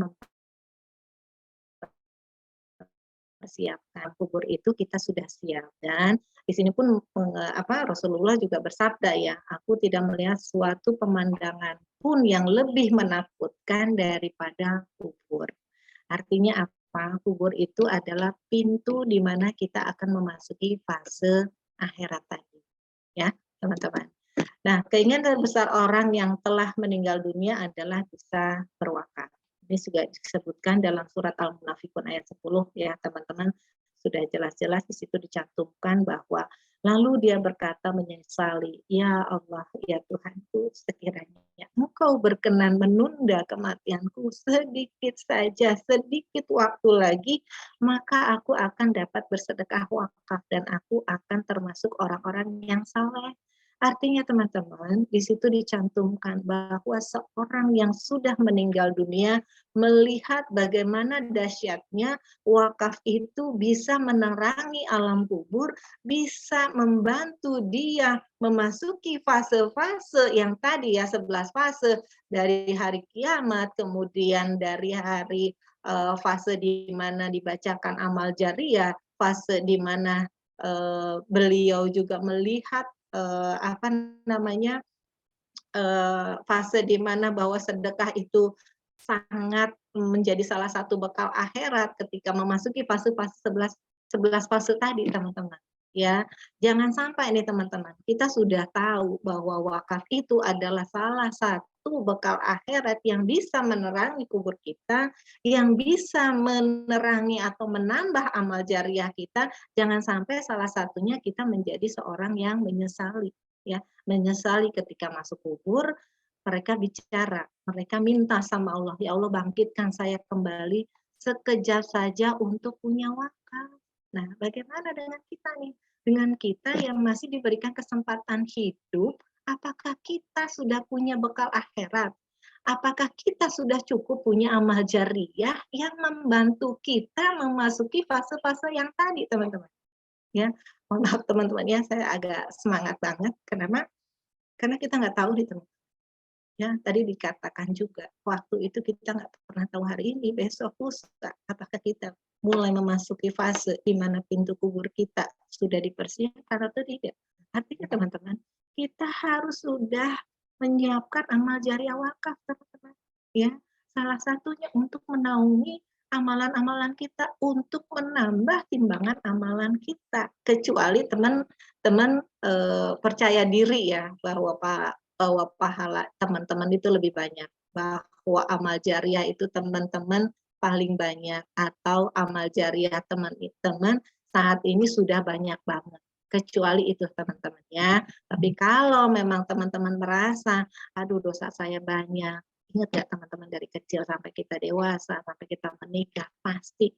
mempersiapkan kubur itu, kita sudah siap. Dan di sini pun Rasulullah juga bersabda ya, aku tidak melihat suatu pemandangan pun yang lebih menakutkan daripada kubur. Artinya apa? Kubur itu adalah pintu di mana kita akan memasuki fase akhirat tadi. Ya, teman-teman. Nah, keinginan terbesar orang yang telah meninggal dunia adalah bisa berwakaf. Ini juga disebutkan dalam surat Al-Munafikun ayat 10 ya, teman-teman. Sudah jelas-jelas di situ dicantumkan bahwa lalu dia berkata menyesali, ya Allah, ya Tuhanku, sekiranya Engkau berkenan menunda kematianku sedikit saja, sedikit waktu lagi, maka aku akan dapat bersedekah wakaf dan aku akan termasuk orang-orang yang saleh. Artinya teman-teman, di situ dicantumkan bahwa seorang yang sudah meninggal dunia melihat bagaimana dahsyatnya wakaf itu bisa menerangi alam kubur, bisa membantu dia memasuki fase-fase yang tadi ya, 11 fase dari hari kiamat, kemudian dari hari fase di mana dibacakan amal jariah, fase di mana beliau juga melihat fase di mana bahwa sedekah itu sangat menjadi salah satu bekal akhirat ketika memasuki fase-fase 11 fase tadi, teman-teman. Ya, jangan sampai nih teman-teman, kita sudah tahu bahwa wakaf itu adalah salah satu bekal akhirat yang bisa menerangi kubur kita, yang bisa menerangi atau menambah amal jariah kita. Jangan sampai salah satunya kita menjadi seorang yang menyesali, ya, menyesali ketika masuk kubur. Mereka bicara, mereka minta sama Allah, ya Allah bangkitkan saya kembali sekejap saja untuk punya wakaf. Nah, bagaimana dengan kita nih? Dengan kita yang masih diberikan kesempatan hidup, apakah kita sudah punya bekal akhirat? Apakah kita sudah cukup punya amal jariah yang membantu kita memasuki fase-fase yang tadi, teman-teman? Ya, mohon maaf teman-teman ya, saya agak semangat banget. Kenapa? Karena kita nggak tahu nih, teman. Ya, tadi dikatakan juga, waktu itu kita nggak pernah tahu hari ini, besok, lusa, apakah kita mulai memasuki fase di mana pintu kubur kita sudah dipersiapkan atau tidak. Artinya teman-teman, kita harus sudah menyiapkan amal jariah wakaf, teman-teman. Ya, salah satunya untuk menaungi amalan-amalan kita, untuk menambah timbangan amalan kita. Kecuali teman-teman percaya diri ya bahwa pahala teman-teman itu lebih banyak, bahwa amal jariah itu teman-teman paling banyak, atau amal jariah teman-teman saat ini sudah banyak banget. Kecuali itu teman-teman ya. Tapi kalau memang teman-teman merasa, aduh dosa saya banyak, ingat gak teman-teman, dari kecil sampai kita dewasa, sampai kita menikah, pasti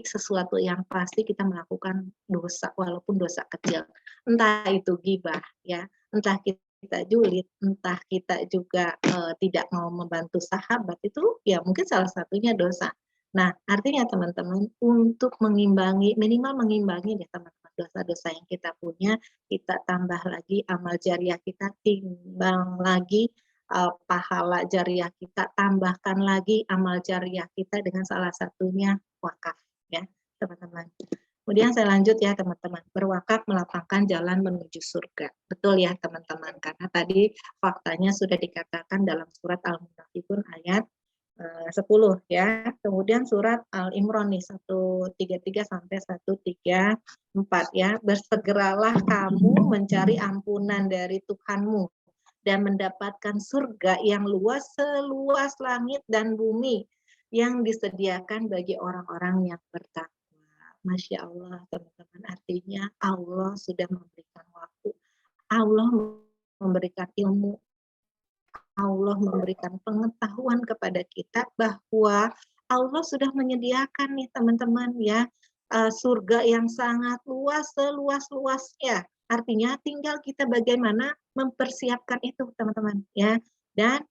sesuatu yang pasti kita melakukan dosa, walaupun dosa kecil. Entah itu ghibah ya, entah kita julid, entah kita juga tidak mau membantu sahabat, itu ya mungkin salah satunya dosa. Nah, artinya teman-teman, untuk mengimbangi, minimal mengimbangi ya teman-teman, dosa-dosa yang kita punya, kita tambah lagi amal jariah kita, timbang lagi pahala jariah kita, tambahkan lagi amal jariah kita dengan salah satunya wakaf ya teman-teman. Kemudian saya lanjut ya teman-teman, berwakaf melapangkan jalan menuju surga. Betul ya teman-teman, karena tadi faktanya sudah dikatakan dalam surat Al-Munafikun ayat 10 ya. Kemudian surat Al-Imran nih 133 sampai 134 ya. Bersegeralah kamu mencari ampunan dari Tuhanmu dan mendapatkan surga yang luas seluas langit dan bumi yang disediakan bagi orang-orang yang bertakwa. Masya Allah teman-teman, artinya Allah sudah memberikan waktu, Allah memberikan ilmu, Allah memberikan pengetahuan kepada kita bahwa Allah sudah menyediakan nih teman-teman ya, surga yang sangat luas, seluas-luasnya. Artinya tinggal kita bagaimana mempersiapkan itu teman-teman ya. Dan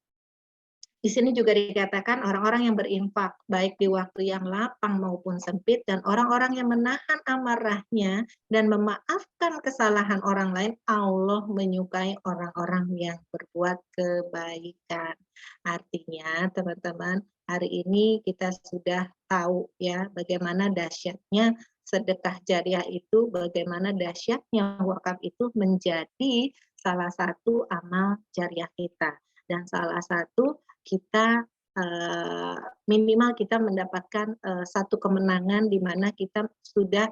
Di sini juga dikatakan orang-orang yang berinfak baik di waktu yang lapang maupun sempit dan orang-orang yang menahan amarahnya dan memaafkan kesalahan orang lain, Allah menyukai orang-orang yang berbuat kebaikan. Artinya, teman-teman, hari ini kita sudah tahu ya bagaimana dahsyatnya sedekah jariah itu, bagaimana dahsyatnya wakaf itu menjadi salah satu amal jariah kita. Dan salah satu kita minimal kita mendapatkan satu kemenangan di mana kita sudah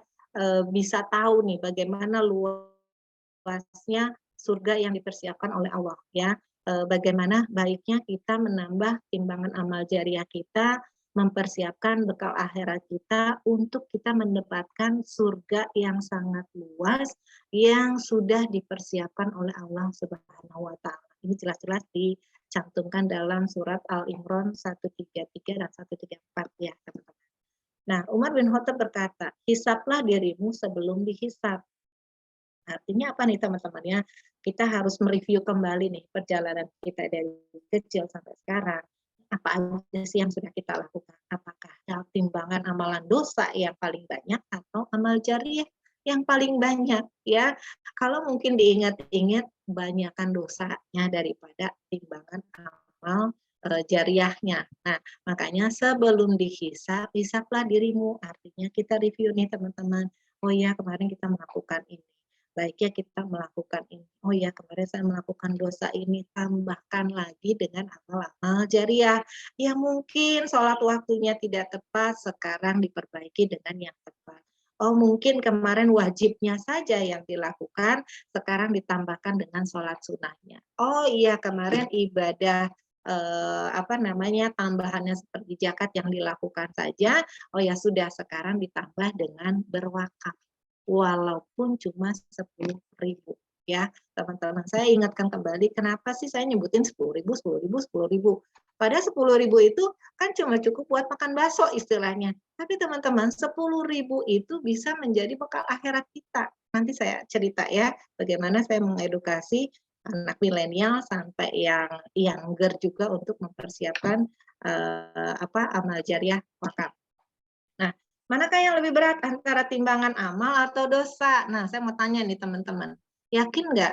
bisa tahu nih bagaimana luasnya surga yang dipersiapkan oleh Allah ya. Bagaimana baiknya kita menambah timbangan amal jariah kita, mempersiapkan bekal akhirat kita untuk kita mendapatkan surga yang sangat luas yang sudah dipersiapkan oleh Allah Subhanahu wa taala. Ini jelas-jelas dicantumkan dalam surat Al-Imran 133 dan 134 ya, teman-teman. Nah, Umar bin Khattab berkata, "Hisablah dirimu sebelum dihisab." Artinya apa nih teman-teman ya? Kita harus mereview kembali nih perjalanan kita dari kecil sampai sekarang. Apa aja sih yang sudah kita lakukan? Apakah timbangan amalan dosa yang paling banyak atau amal jariah yang paling banyak ya? Kalau mungkin diingat-ingat banyakkan dosanya daripada timbangan amal jariahnya. Nah, makanya sebelum dihisab, hisablah dirimu. Artinya kita review nih teman-teman. Oh ya, kemarin kita melakukan ini. Baiknya kita melakukan ini. Oh ya, kemarin saya melakukan dosa ini, tambahkan lagi dengan amal-amal jariah. Ya mungkin sholat waktunya tidak tepat, sekarang diperbaiki dengan yang tepat. Oh mungkin kemarin wajibnya saja yang dilakukan, sekarang ditambahkan dengan sholat sunnahnya. Oh iya, kemarin ibadah tambahannya seperti zakat yang dilakukan saja. Oh ya sudah, sekarang ditambah dengan berwakaf. Walaupun cuma 10.000 ya teman-teman. Saya ingatkan kembali kenapa sih saya nyebutin 10.000, 10.000, 10.000. Padahal 10.000 itu kan cuma cukup buat makan bakso istilahnya. Tapi teman-teman 10.000 itu bisa menjadi bekal akhirat kita. Nanti saya cerita ya bagaimana saya mengedukasi anak milenial sampai yang younger juga untuk mempersiapkan amal jariah wakaf. Nah, manakah yang lebih berat antara timbangan amal atau dosa? Nah, saya mau tanya nih teman-teman, yakin nggak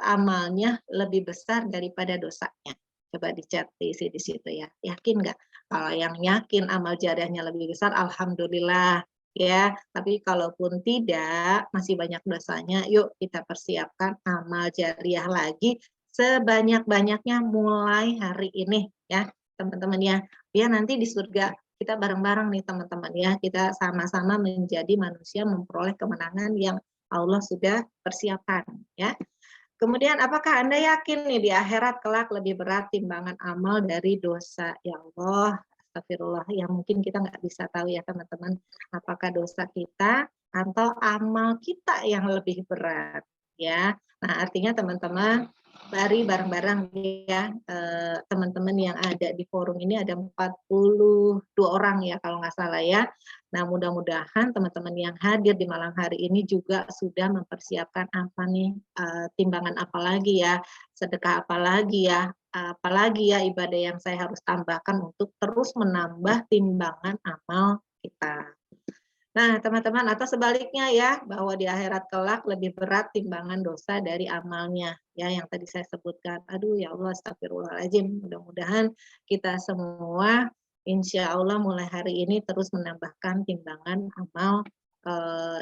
amalnya lebih besar daripada dosanya? Coba dicat di situ ya, yakin nggak? Kalau yang yakin amal jariahnya lebih besar, alhamdulillah ya. Tapi kalaupun tidak, masih banyak dosanya, yuk kita persiapkan amal jariah lagi sebanyak-banyaknya mulai hari ini ya, teman-teman ya. Biar nanti di surga kita bareng-bareng nih teman-teman ya, kita sama-sama menjadi manusia memperoleh kemenangan yang Allah sudah persiapkan ya. Kemudian apakah Anda yakin nih di akhirat kelak lebih berat timbangan amal dari dosa? Ya Allah, astagfirullah, yang mungkin kita nggak bisa tahu ya teman-teman, apakah dosa kita atau amal kita yang lebih berat ya. Nah, artinya teman-teman mari bareng-bareng ya teman-teman yang ada di forum ini ada 42 orang ya kalau nggak salah ya. Nah mudah-mudahan teman-teman yang hadir di malam hari ini juga sudah mempersiapkan apa nih timbangan apa lagi ya, sedekah apa lagi ya, apalagi ya ibadah yang saya harus tambahkan untuk terus menambah timbangan amal kita. Nah, teman-teman, atau sebaliknya ya, bahwa di akhirat kelak lebih berat timbangan dosa dari amalnya. Ya, yang tadi saya sebutkan. Aduh, ya Allah, astagfirullahaladzim. Mudah-mudahan kita semua, insya Allah mulai hari ini terus menambahkan timbangan amal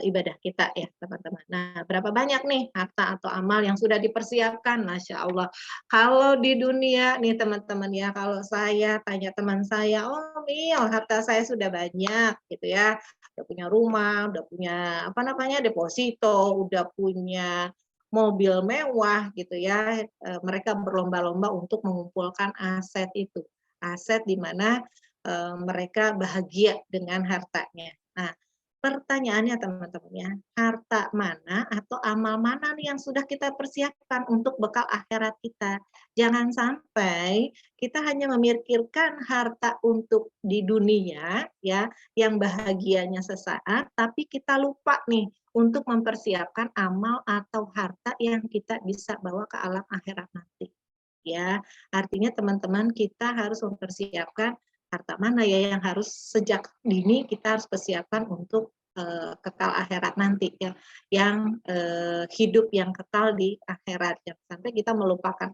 ibadah kita ya, teman-teman. Nah, berapa banyak nih harta atau amal yang sudah dipersiapkan? Masya Allah. Kalau di dunia nih, teman-teman ya, kalau saya tanya teman saya, oh Mil, harta saya sudah banyak gitu ya, udah punya rumah, udah punya deposito, udah punya mobil mewah gitu ya. Mereka berlomba-lomba untuk mengumpulkan aset itu. Aset di mana mereka bahagia dengan hartanya. Nah, pertanyaannya teman-teman ya, harta mana atau amal mana nih yang sudah kita persiapkan untuk bekal akhirat kita? Jangan sampai kita hanya memikirkan harta untuk di dunia ya, yang bahagianya sesaat, tapi kita lupa nih untuk mempersiapkan amal atau harta yang kita bisa bawa ke alam akhirat nanti. ya. Artinya teman-teman kita harus mempersiapkan harta mana ya yang harus sejak dini kita harus persiapkan untuk kekal akhirat nanti ya, yang hidup yang kekal di akhirat. Jangan sampai kita melupakan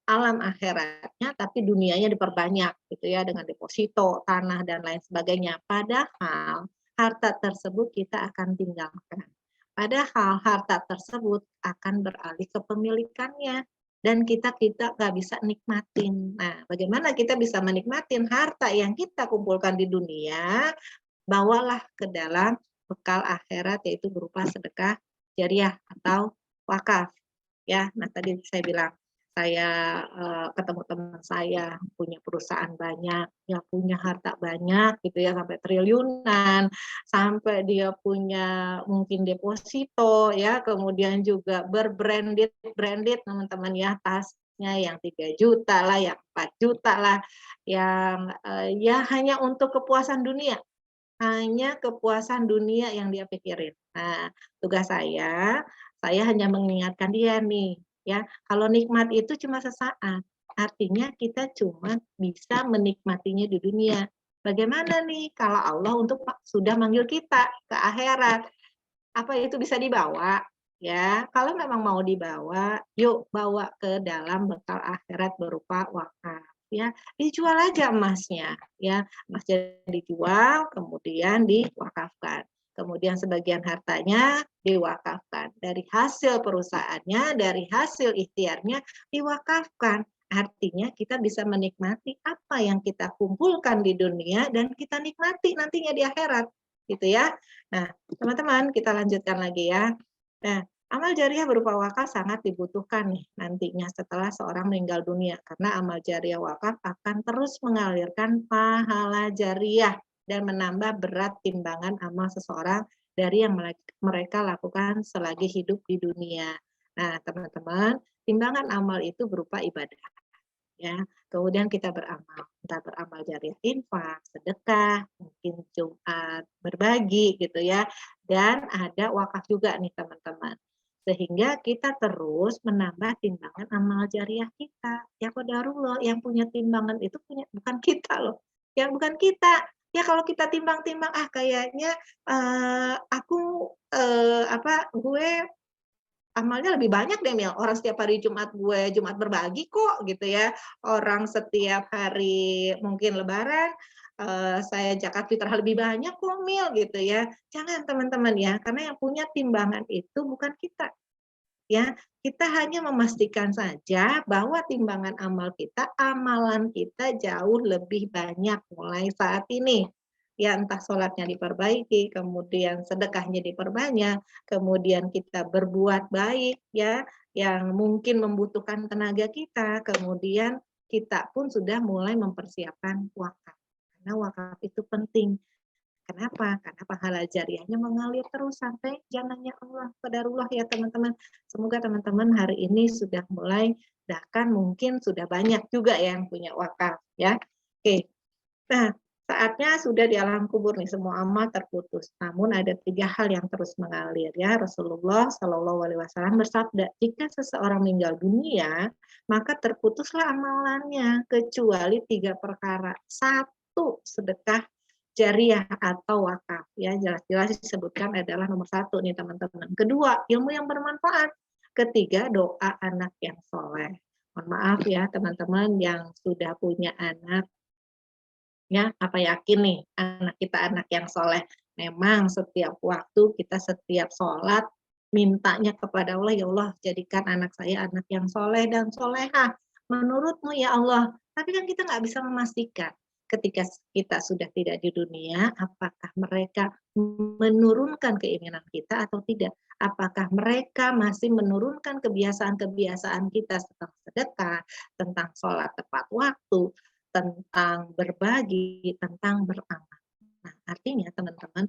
alam akhiratnya tapi dunianya diperbanyak gitu ya dengan deposito, tanah dan lain sebagainya. Padahal harta tersebut kita akan tinggalkan. Padahal harta tersebut akan beralih ke pemilikannya dan kita nggak bisa nikmatin. Nah, bagaimana kita bisa menikmatin harta yang kita kumpulkan di dunia? Bawalah ke dalam bekal akhirat yaitu berupa sedekah jariah atau wakaf. Ya, nah tadi saya bilang saya ketemu teman saya punya perusahaan banyak, ya punya harta banyak gitu ya sampai triliunan, sampai dia punya mungkin deposito ya, kemudian juga berbranded branded teman-teman ya, tasnya yang 3 juta lah, yang 4 juta lah, yang ya hanya untuk kepuasan dunia. Hanya kepuasan dunia yang dia pikirin. Nah, tugas saya hanya mengingatkan dia nih, ya, kalau nikmat itu cuma sesaat, artinya kita cuma bisa menikmatinya di dunia. Bagaimana nih kalau Allah sudah manggil kita ke akhirat? Apa itu bisa dibawa? Ya, kalau memang mau dibawa, yuk bawa ke dalam bekal akhirat berupa wakaf. Ya, dijual aja emasnya, ya, emasnya dijual, kemudian diwakafkan. Kemudian sebagian hartanya diwakafkan. Dari hasil perusahaannya, dari hasil ikhtiarnya diwakafkan. Artinya kita bisa menikmati apa yang kita kumpulkan di dunia dan kita nikmati nantinya di akhirat, gitu ya. Nah, teman-teman, kita lanjutkan lagi ya. Nah, amal jariah berupa wakaf sangat dibutuhkan nih nantinya setelah seorang meninggal dunia karena amal jariah wakaf akan terus mengalirkan pahala jariah dan menambah berat timbangan amal seseorang dari yang mereka lakukan selagi hidup di dunia. Nah, teman-teman, timbangan amal itu berupa ibadah. Ya, kemudian kita beramal, entah beramal jariah infak, sedekah, mungkin Jumat berbagi gitu ya, dan ada wakaf juga nih teman-teman. Sehingga kita terus menambah timbangan amal jariah kita. Ya qadarullah, yang punya timbangan itu bukan kita loh. Yang bukan kita. Ya kalau kita timbang-timbang kayaknya aku gue amalnya lebih banyak deh Mil, orang setiap hari Jumat gue Jumat berbagi kok gitu ya, orang setiap hari mungkin lebaran, saya zakat fitrah lebih banyak kok Mil gitu ya. Jangan teman-teman ya, karena yang punya timbangan itu bukan kita, ya. Kita hanya memastikan saja bahwa timbangan amal kita, amalan kita jauh lebih banyak mulai saat ini. Ya entah sholatnya diperbaiki, kemudian sedekahnya diperbanyak, kemudian kita berbuat baik ya, yang mungkin membutuhkan tenaga kita, kemudian kita pun sudah mulai mempersiapkan wakaf. Karena wakaf itu penting. Kenapa? Karena pahala jariahnya mengalir terus sampai jangannya Allah. Qadarullah ya teman-teman. Semoga teman-teman hari ini sudah mulai, bahkan mungkin sudah banyak juga yang punya wakaf ya. Oke. Nah, saatnya sudah di alam kubur nih, semua amal terputus. Namun ada 3 hal yang terus mengalir ya. Rasulullah Shallallahu Alaihi Wasallam bersabda, jika seseorang meninggal dunia, maka terputuslah amalannya kecuali 3 perkara. 1, sedekah jariah atau wakaf ya, jelas-jelas disebutkan adalah nomor 1 nih teman-teman. Kedua, ilmu yang bermanfaat. Ketiga, doa anak yang soleh. Mohon maaf ya teman-teman yang sudah punya anak ya, apa yakin nih anak kita anak yang soleh. Memang setiap waktu kita setiap sholat mintanya kepada Allah, ya Allah jadikan anak saya anak yang soleh dan solehah menurutmu ya Allah. Tapi kan kita nggak bisa memastikan ketika kita sudah tidak di dunia, apakah mereka menurunkan keinginan kita atau tidak. Apakah mereka masih menurunkan kebiasaan-kebiasaan kita tentang sedekah, tentang sholat tepat waktu, tentang berbagi, tentang beramal. Nah, artinya teman-teman,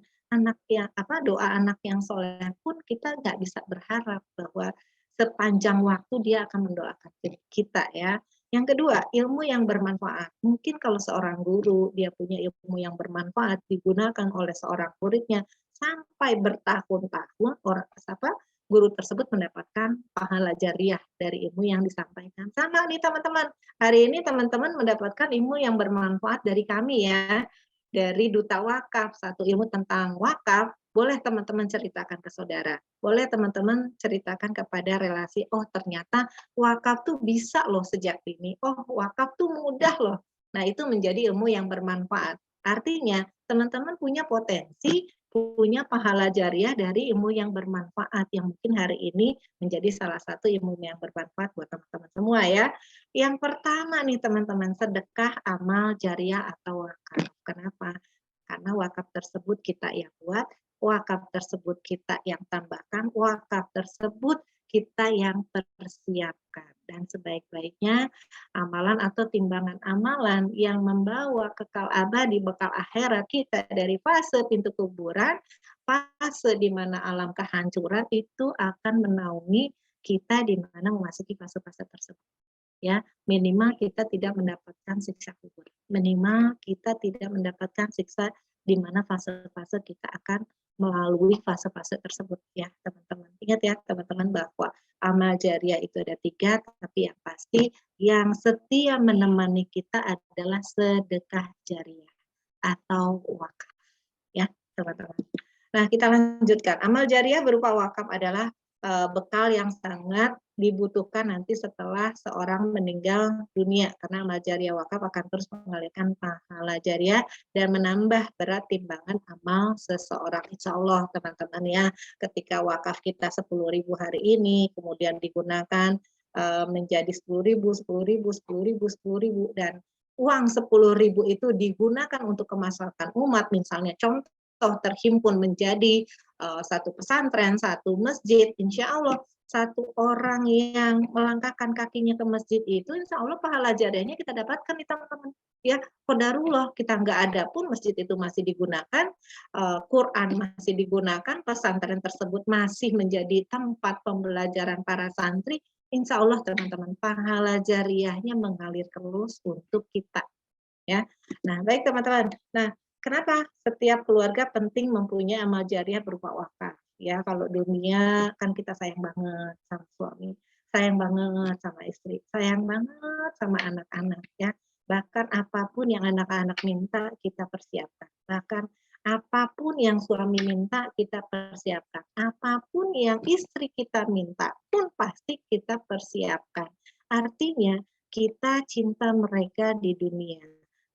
doa anak yang soleh pun kita nggak bisa berharap bahwa sepanjang waktu dia akan mendoakan kita ya. Yang kedua, ilmu yang bermanfaat. Mungkin kalau seorang guru dia punya ilmu yang bermanfaat digunakan oleh seorang muridnya sampai bertahun-tahun guru tersebut mendapatkan pahala jariah dari ilmu yang disampaikan. Sama nih teman-teman, hari ini teman-teman mendapatkan ilmu yang bermanfaat dari kami ya, dari Duta Wakaf, satu ilmu tentang wakaf, boleh teman-teman ceritakan ke saudara, boleh teman-teman ceritakan kepada relasi, oh ternyata wakaf tuh bisa loh sejak dini, oh wakaf tuh mudah loh. Nah itu menjadi ilmu yang bermanfaat. Artinya teman-teman punya potensi, punya pahala jariah dari ilmu yang bermanfaat yang mungkin hari ini menjadi salah satu ilmu yang bermanfaat buat teman-teman semua ya. Yang pertama nih teman-teman, sedekah, amal jariah atau wakaf. Kenapa? Karena wakaf tersebut kita yang buat, wakaf tersebut kita yang tambahkan, wakaf tersebut kita yang persiapkan. Dan sebaik-baiknya amalan atau timbangan amalan yang membawa kekal abadi bekal akhirat kita dari fase pintu kuburan, fase di mana alam kehancuran itu akan menaungi kita di mana memasuki fase-fase tersebut. Ya, minimal kita tidak mendapatkan siksa kubur. Minimal kita tidak mendapatkan siksa di mana fase-fase kita akan melalui fase-fase tersebut ya teman-teman. Ingat ya teman-teman bahwa amal jariah itu ada 3, tapi yang pasti yang setia menemani kita adalah sedekah jariah atau wakaf ya teman-teman. Nah kita lanjutkan. Amal jariah berupa wakaf adalah bekal yang sangat dibutuhkan nanti setelah seorang meninggal dunia, karena amal jariah wakaf akan terus mengalirkan pahala jariah dan menambah berat timbangan amal seseorang. Insya Allah teman-teman ya, ketika wakaf kita 10.000 hari ini kemudian digunakan menjadi 10.000, 10.000, 10.000, 10.000 dan uang 10.000 itu digunakan untuk kemaslahatan umat, misalnya contoh terhimpun menjadi satu pesantren, satu masjid, insya Allah satu orang yang melangkahkan kakinya ke masjid itu, insya Allah pahala jariahnya kita dapatkan nih teman-teman. Ya, qadarullah kita nggak ada pun masjid itu masih digunakan, Quran masih digunakan, pesantren tersebut masih menjadi tempat pembelajaran para santri. Insya Allah teman-teman pahala jariahnya mengalir terus untuk kita. Ya, nah baik teman-teman. Nah, kenapa setiap keluarga penting mempunyai amal jariah berupa wakaf? Ya, kalau dunia kan kita sayang banget sama suami, sayang banget sama istri, sayang banget sama anak-anak ya. Bahkan apapun yang anak-anak minta kita persiapkan. Bahkan apapun yang suami minta kita persiapkan. Apapun yang istri kita minta pun pasti kita persiapkan. Artinya kita cinta mereka di dunia.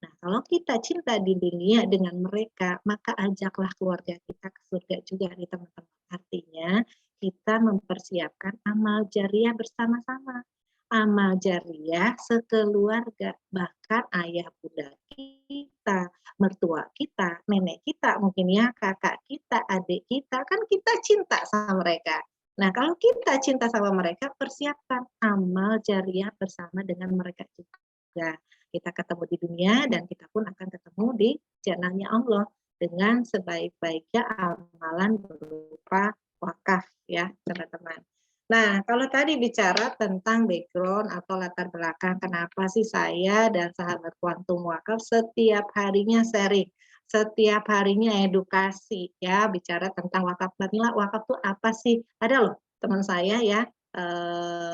Nah, kalau kita cinta di dunia dengan mereka, maka ajaklah keluarga kita ke surga juga nih teman-teman. Artinya, kita mempersiapkan amal jariah bersama-sama. Amal jariah sekeluarga, bahkan ayah bunda kita, mertua kita, nenek kita, mungkin ya kakak kita, adik kita, kan kita cinta sama mereka. Nah, kalau kita cinta sama mereka, persiapkan amal jariah bersama dengan mereka juga. Kita ketemu di dunia dan kita pun akan ketemu di jannahnya Allah dengan sebaik-baiknya amalan berupa wakaf ya teman-teman. Nah kalau tadi bicara tentang background atau latar belakang kenapa sih saya dan sahabat Kuantum Wakaf setiap harinya sharing, setiap harinya edukasi ya bicara tentang wakaf. Nabila, wakaf itu apa sih? Ada loh teman saya ya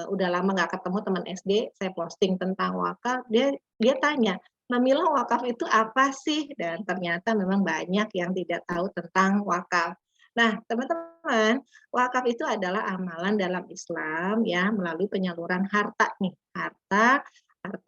udah lama nggak ketemu teman SD, saya posting tentang wakaf, dia tanya, Namila wakaf itu apa sih? Dan ternyata memang banyak yang tidak tahu tentang wakaf. Nah, teman-teman, wakaf itu adalah amalan dalam Islam ya melalui penyaluran harta nih, harta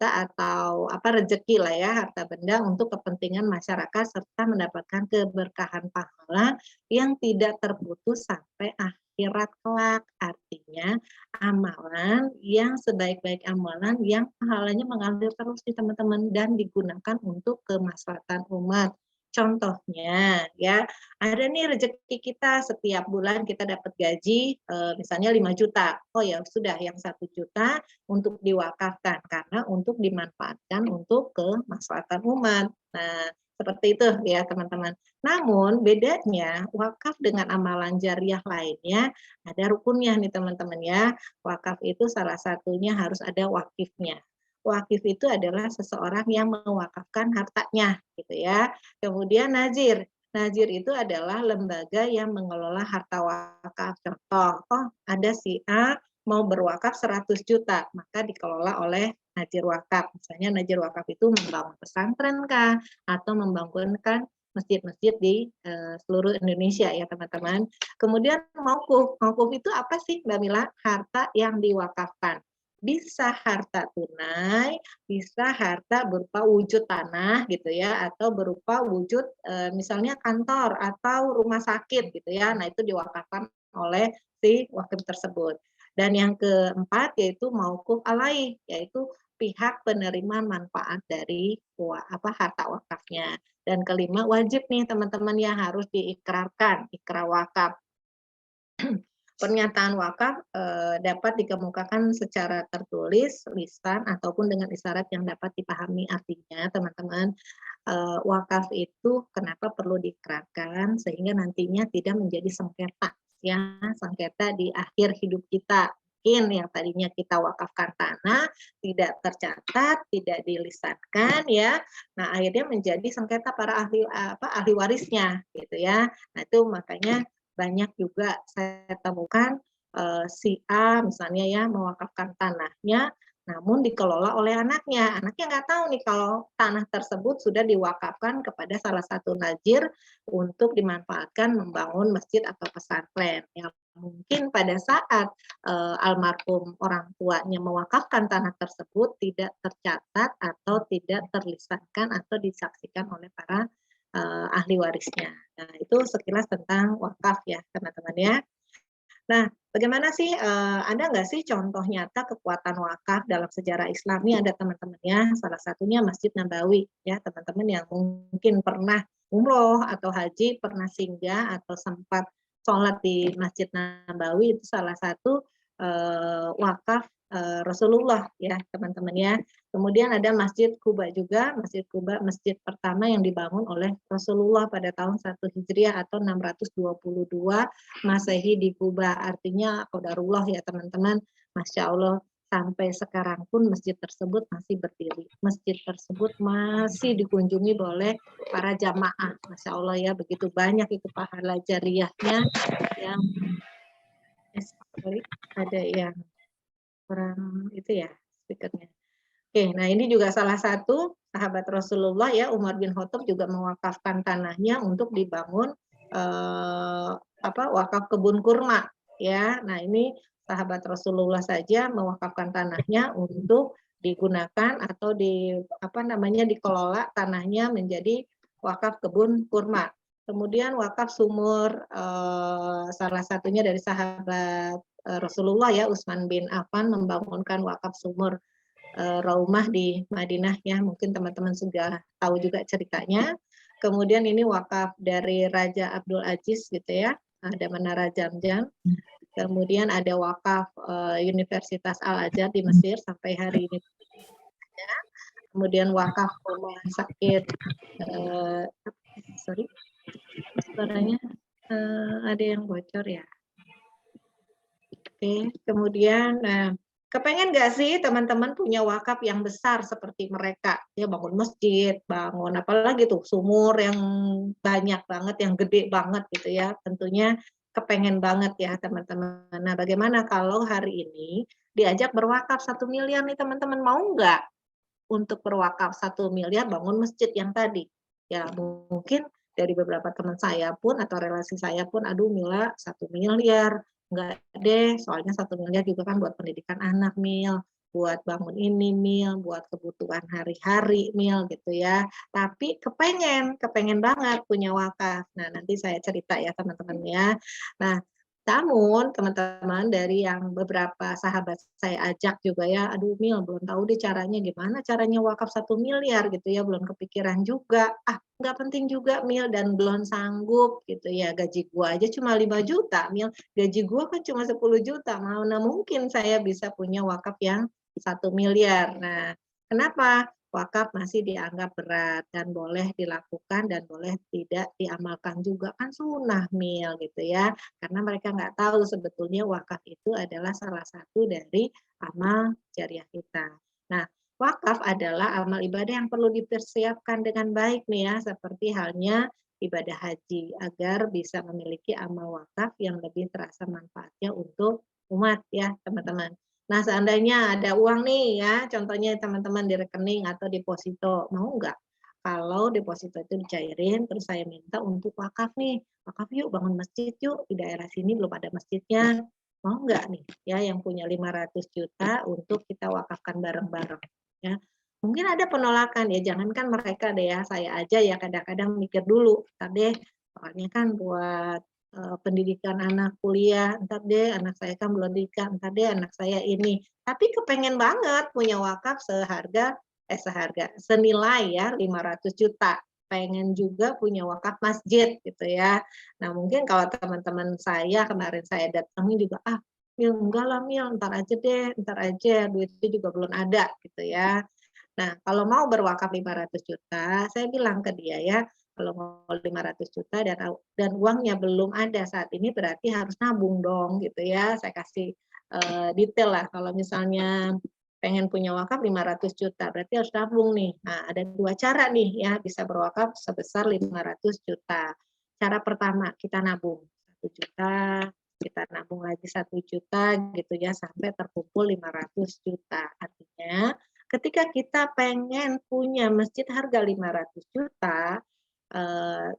atau apa rezeki lah ya, harta benda untuk kepentingan masyarakat serta mendapatkan keberkahan pahala yang tidak terputus sampai akhirat kelak. Artinya amalan yang sebaik-baik amalan yang pahalanya mengalir terus di teman-teman dan digunakan untuk kemaslahatan umat. Contohnya ya, ada nih rezeki kita setiap bulan kita dapat gaji misalnya 5 juta. Oh ya sudah yang 1 juta untuk diwakafkan karena untuk dimanfaatkan untuk kemaslahatan umat. Nah, seperti itu ya teman-teman. Namun bedanya wakaf dengan amalan jariah lainnya ada rukunnya nih teman-teman ya. Wakaf itu salah satunya harus ada wakifnya. Wakif itu adalah seseorang yang mewakafkan hartanya gitu ya. Kemudian nazir. Nazir itu adalah lembaga yang mengelola harta wakaf. Contoh, oh ada si A mau berwakaf 100 juta, maka dikelola oleh Nazir Wakaf. Misalnya Nazir Wakaf itu membangun pesantren kah, atau membangunkan masjid-masjid di seluruh Indonesia ya teman-teman. Kemudian mauquf. Mauquf itu apa sih Mbak Mila? Harta yang diwakafkan. Bisa harta tunai, bisa harta berupa wujud tanah gitu ya, atau berupa wujud misalnya kantor atau rumah sakit gitu ya. Nah, itu diwakafkan oleh si wakaf tersebut. Dan yang keempat yaitu mauquf alaih, yaitu pihak penerima manfaat dari harta wakafnya. Dan kelima wajib nih teman-teman yang harus diikrarkan, ikrar wakaf. Pernyataan wakaf dapat dikemukakan secara tertulis, lisan, ataupun dengan isyarat yang dapat dipahami artinya, teman-teman. Wakaf itu kenapa perlu diikrarkan sehingga nantinya tidak menjadi sengketa, ya, sengketa di akhir hidup kita. Mungkin yang tadinya kita wakafkan tanah tidak tercatat, tidak dilisankan, ya. Nah, akhirnya menjadi sengketa para ahli warisnya, gitu ya. Nah, itu makanya banyak juga saya temukan si A misalnya ya mewakafkan tanahnya, namun dikelola oleh anaknya. Anaknya nggak tahu nih kalau tanah tersebut sudah diwakafkan kepada salah satu nazir untuk dimanfaatkan membangun masjid atau pesantren. Yang mungkin pada saat almarhum orang tuanya mewakafkan tanah tersebut tidak tercatat atau tidak terlisankan atau disaksikan oleh para ahli warisnya. Nah, itu sekilas tentang wakaf ya, teman-teman ya. Nah, bagaimana sih, ada nggak sih contoh nyata kekuatan wakaf dalam sejarah Islami? Ada teman-teman ya, salah satunya Masjid Nabawi ya, teman-teman yang mungkin pernah umroh atau haji, pernah singgah atau sempat sholat di Masjid Nabawi, itu salah satu wakaf Rasulullah ya, teman-teman ya. Kemudian ada Masjid Quba juga, Masjid Quba masjid pertama yang dibangun oleh Rasulullah pada tahun 1 Hijriah atau 622 Masehi di Quba. Artinya qadarullah ya teman-teman. Masya Allah, sampai sekarang pun masjid tersebut masih berdiri. Masjid tersebut masih dikunjungi oleh para jamaah. Masya Allah ya, begitu banyak itu pahala jariyahnya yang ada yang kurang itu ya speakernya. Oke, nah ini juga salah satu sahabat Rasulullah ya, Umar bin Khattab juga mewakafkan tanahnya untuk dibangun wakaf kebun kurma ya. Nah, ini sahabat Rasulullah saja mewakafkan tanahnya untuk digunakan atau dikelola tanahnya menjadi wakaf kebun kurma. Kemudian wakaf sumur salah satunya dari sahabat Rasulullah ya, Utsman bin Affan membangunkan wakaf sumur Raumah di Madinah ya, mungkin teman-teman sudah tahu juga ceritanya. Kemudian ini wakaf dari Raja Abdul Aziz gitu ya, ada Menara Jamjam. Kemudian ada wakaf Universitas Al-Azhar di Mesir sampai hari ini. Kemudian wakaf rumah sakit, suaranya ada yang bocor ya. Oke, kemudian kepengen nggak sih teman-teman punya wakaf yang besar seperti mereka? Ya bangun masjid, bangun apalagi tuh sumur yang banyak banget, yang gede banget gitu ya. Tentunya kepengen banget ya teman-teman. Nah, bagaimana kalau hari ini diajak berwakaf 1 miliar nih teman-teman, mau nggak untuk berwakaf 1 miliar bangun masjid yang tadi? Ya mungkin dari beberapa teman saya pun atau relasi saya pun, aduh Mila 1 miliar, enggak deh, soalnya 1 miliar juga kan buat pendidikan anak Mil, buat bangun ini Mil, buat kebutuhan hari-hari Mil gitu ya. Tapi kepengen banget punya wakaf. Nah nanti saya cerita ya teman-teman ya. Nah namun teman-teman dari yang beberapa sahabat saya ajak juga ya, aduh Mil belum tahu deh gimana caranya wakaf 1 miliar gitu ya, belum kepikiran juga. Nggak penting juga Mil dan belum sanggup gitu ya, gaji gua aja cuma 5 juta Mil, gaji gua kan cuma 10 juta, mana mungkin saya bisa punya wakaf yang 1 miliar. Nah, kenapa? Wakaf masih dianggap berat dan boleh dilakukan dan boleh tidak diamalkan juga, kan sunnah Mil gitu ya, karena mereka nggak tahu sebetulnya wakaf itu adalah salah satu dari amal jariah kita. Nah, wakaf adalah amal ibadah yang perlu dipersiapkan dengan baik nih ya, seperti halnya ibadah haji agar bisa memiliki amal wakaf yang lebih terasa manfaatnya untuk umat ya teman-teman. Nah seandainya ada uang nih ya, contohnya teman-teman di rekening atau deposito, mau nggak kalau deposito itu dicairin terus saya minta untuk wakaf nih, wakaf yuk bangun masjid yuk, di daerah sini belum ada masjidnya, mau nggak nih ya yang punya 500 juta untuk kita wakafkan bareng-bareng ya. Mungkin ada penolakan ya, jangankan mereka deh ya, saya aja ya kadang-kadang mikir dulu, entar deh soalnya kan buat pendidikan anak kuliah, entar deh anak saya kan belum nikah, entar deh anak saya ini. Tapi kepengen banget punya wakaf senilai ya 500 juta. Pengen juga punya wakaf masjid gitu ya. Nah mungkin kalau teman-teman saya kemarin saya datangin juga, Mil enggak lah Mil, ntar aja deh, ntar aja, duitnya juga belum ada gitu ya. Nah, kalau mau berwakaf 500 juta, saya bilang ke dia ya, kalau mau 500 juta dan uangnya belum ada saat ini berarti harus nabung dong gitu ya. Saya kasih detail lah kalau misalnya pengen punya wakaf 500 juta, berarti harus nabung nih. Nah, ada dua cara nih ya bisa berwakaf sebesar 500 juta. Cara pertama, kita nabung 1 juta, kita nabung lagi 1 juta gitu ya sampai terkumpul 500 juta. Artinya ketika kita pengen punya masjid harga 500 juta,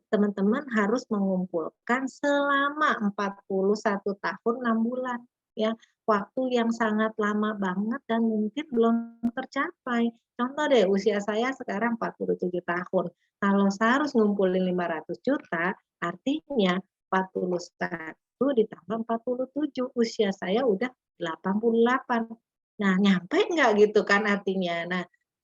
teman-teman harus mengumpulkan selama 41 tahun 6 bulan. Ya, waktu yang sangat lama banget dan mungkin belum tercapai. Contoh deh, usia saya sekarang 47 tahun. Kalau saya harus ngumpulin 500 juta, artinya 41 ditambah 47, usia saya udah 88. Nah, nyampe nggak gitu kan artinya. Nah,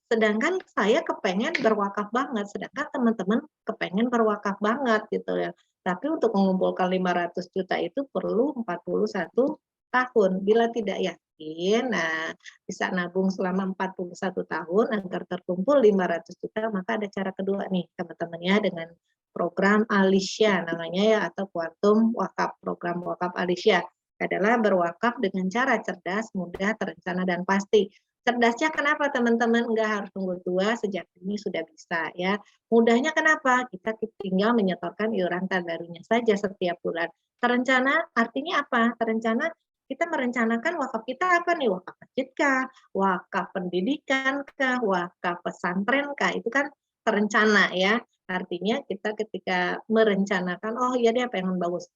sedangkan saya kepengen berwakaf banget, sedangkan teman-teman kepengen berwakaf banget gitu ya. Tapi untuk mengumpulkan 500 juta itu perlu 41 tahun. Bila tidak yakin, nah bisa nabung selama 41 tahun agar terkumpul 500 juta, maka ada cara kedua nih teman-teman ya dengan program Alisya namanya ya atau Kuantum Wakaf, program Wakaf Alisya adalah berwakaf dengan cara cerdas, mudah, terencana, dan pasti. Cerdasnya kenapa teman-teman? Enggak harus tunggu tua, sejak ini sudah bisa ya. Mudahnya kenapa? Kita tinggal menyetorkan iuran tabarunya saja setiap bulan. Terencana artinya apa? Terencana kita merencanakan wakaf kita apa nih? Wakaf masjid kah? Wakaf pendidikan kah? Wakaf pesantren kah? Itu kan terencana ya. Artinya kita ketika merencanakan, oh iya deh pengen bagus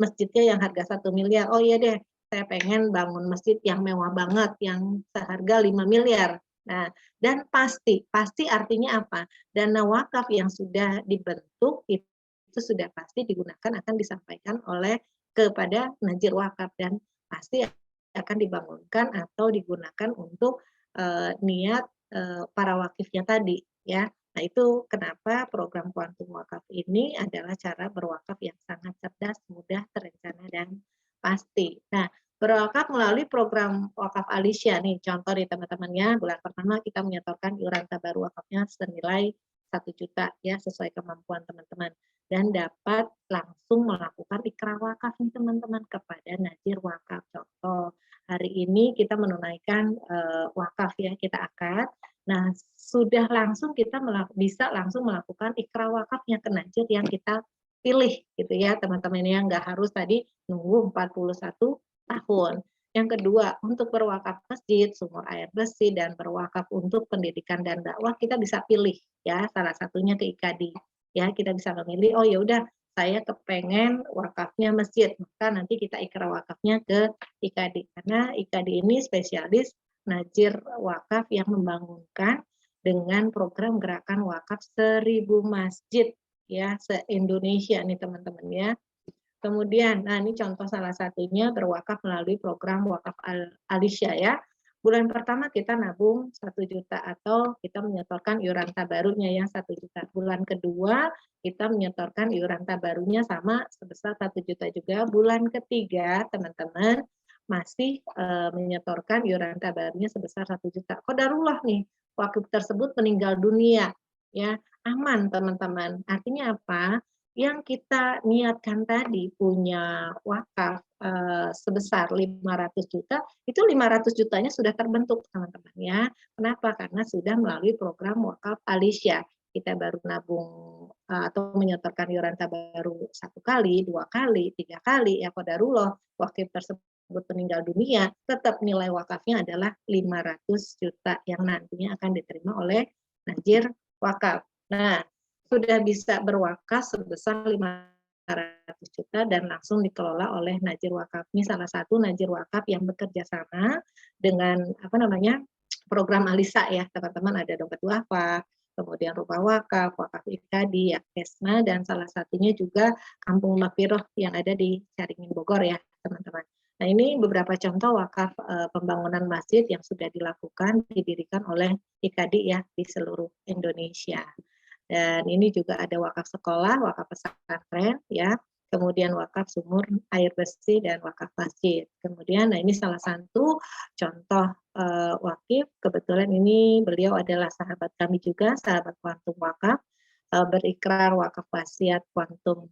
masjidnya yang harga 1 miliar, oh iya deh saya pengen bangun masjid yang mewah banget, yang seharga 5 miliar. Nah, dan pasti artinya apa? Dana wakaf yang sudah dibentuk itu sudah pasti digunakan akan disampaikan oleh kepada najir wakaf dan pasti akan dibangunkan atau digunakan untuk niat para wakifnya tadi ya. Nah, itu kenapa program Kuantum Wakaf ini adalah cara berwakaf yang sangat cerdas, mudah, terencana, dan pasti. Nah, berwakaf melalui program Wakaf Alisya nih, contoh nih teman-teman ya, bulan pertama kita menyetorkan iuran tabaru wakafnya senilai 1 juta ya, sesuai kemampuan teman-teman. Dan dapat langsung melakukan ikrar wakaf nih teman-teman kepada najir wakaf. Contoh, hari ini kita menunaikan wakaf ya, kita akad. Nah, sudah langsung kita bisa langsung melakukan ikrar wakafnya ke najir yang kita pilih gitu ya teman-teman yang nggak harus tadi nunggu 41 tahun. Yang kedua, untuk berwakaf masjid, sumur air bersih, dan berwakaf untuk pendidikan dan dakwah, kita bisa pilih ya salah satunya ke IKADI. Ya, kita bisa memilih, oh ya udah saya kepengen wakafnya masjid, maka nanti kita ikrar wakafnya ke IKADI. Karena IKADI ini spesialis najir wakaf yang membangunkan dengan program gerakan wakaf 1000 masjid ya se-Indonesia nih teman-teman ya. Kemudian, nah ini contoh salah satunya berwakaf melalui program Wakaf Alisya ya. Bulan pertama kita nabung 1 juta atau kita menyetorkan iuran tabarunya ya 1 juta. Bulan kedua kita menyetorkan iuran tabarunya sama sebesar 1 juta juga. Bulan ketiga teman-teman masih menyetorkan iuran tabarunya sebesar 1 juta. Qadarullah nih, wakif tersebut meninggal dunia, ya aman teman-teman. Artinya apa? Yang kita niatkan tadi punya wakaf sebesar 500 juta, itu 500 jutanya sudah terbentuk teman-teman ya. Kenapa? Karena sudah melalui program Wakaf Alisya. kita baru nabung atau menyetorkan iuran tabaruk 1 kali, 2 kali, 3 kali, ya qadarullah wakif tersebut meninggal dunia, tetap nilai wakafnya adalah 500 juta yang nantinya akan diterima oleh najir wakaf. Nah, sudah bisa berwakaf sebesar 500 juta dan langsung dikelola oleh najir wakaf. Ini salah satu najir wakaf yang bekerja sama dengan program Alisa ya teman-teman, ada dompet wakaf, kemudian rumah wakaf, wakaf ikadi, Kesma, dan salah satunya juga Kampung Maghfirah yang ada di Caringin Bogor ya teman-teman. Nah, ini beberapa contoh wakaf pembangunan masjid yang sudah dilakukan, didirikan oleh IKADI ya di seluruh Indonesia. Dan ini juga ada wakaf sekolah, wakaf pesantren ya, kemudian wakaf sumur air bersih dan wakaf masjid. Kemudian, nah ini salah satu contoh wakif. Kebetulan ini beliau adalah sahabat kami juga, sahabat Kuantum Wakaf, berikrar wakaf wasiat Kuantum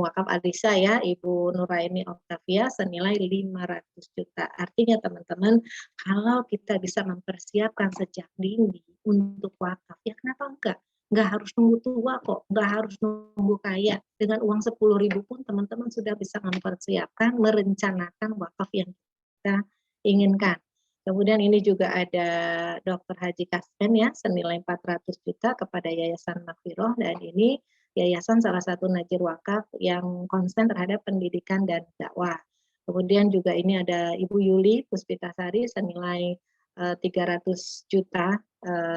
wakaf Alisa ya, Ibu Nuraini Octavia senilai 500 juta. Artinya teman-teman, kalau kita bisa mempersiapkan sejak dini untuk wakaf, ya kenapa enggak? Nggak harus nunggu tua kok, nggak harus nunggu kaya. Dengan uang 10.000 pun teman-teman sudah bisa mempersiapkan, merencanakan wakaf yang kita inginkan. Kemudian ini juga ada Dr. Haji Kaspen ya, senilai 400 juta kepada Yayasan Maghfirah, dan ini yayasan salah satu najir wakaf yang konsen terhadap pendidikan dan dakwah. Kemudian juga ini ada Ibu Yuli Puspitasari senilai 300 juta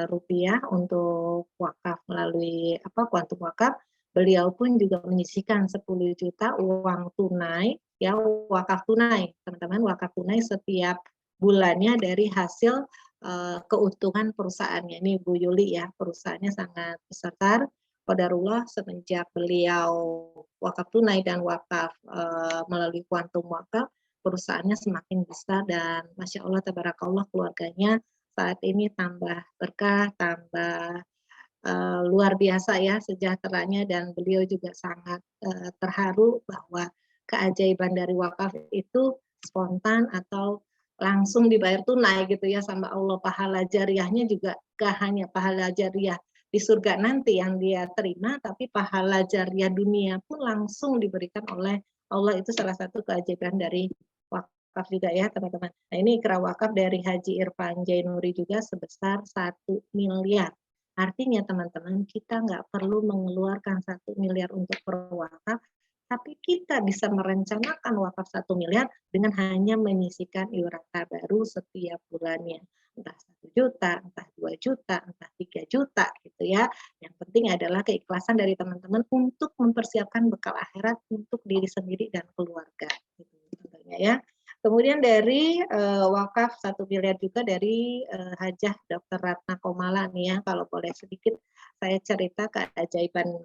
rupiah untuk wakaf melalui Kuantum Wakaf. Beliau pun juga menyisihkan 10 juta uang tunai ya, wakaf tunai teman-teman, wakaf tunai setiap bulannya dari hasil keuntungan perusahaannya. Ini Bu Yuli ya, perusahaannya sangat besar. Qadarullah semenjak beliau wakaf tunai dan wakaf melalui Kuantum Wakaf, perusahaannya semakin besar dan Masya Allah tabarakallah keluarganya saat ini tambah berkah, tambah luar biasa ya sejahteranya, dan beliau juga sangat terharu bahwa keajaiban dari wakaf itu spontan atau langsung dibayar tunai gitu ya sama Allah. Pahala jariahnya juga gak hanya pahala jariah di surga nanti yang dia terima, tapi pahala jariah dunia pun langsung diberikan oleh Allah. Itu salah satu keajaiban dari wakaf juga ya teman-teman. Nah, ini ikrar wakaf dari Haji Irfan Jainuri juga sebesar 1 miliar. Artinya teman-teman, kita nggak perlu mengeluarkan 1 miliar untuk berwakaf, tapi kita bisa merencanakan wakaf 1 miliar dengan hanya menyisihkan iuran tabaru setiap bulannya. Entah 1 juta, entah 2 juta, entah 3 juta gitu ya. Yang penting adalah keikhlasan dari teman-teman untuk mempersiapkan bekal akhirat untuk diri sendiri dan keluarga. Gitu, tentunya ya. Kemudian dari wakaf 1 miliar juga dari Hajah Dr. Ratna Komala nih ya, kalau boleh sedikit saya cerita keajaiban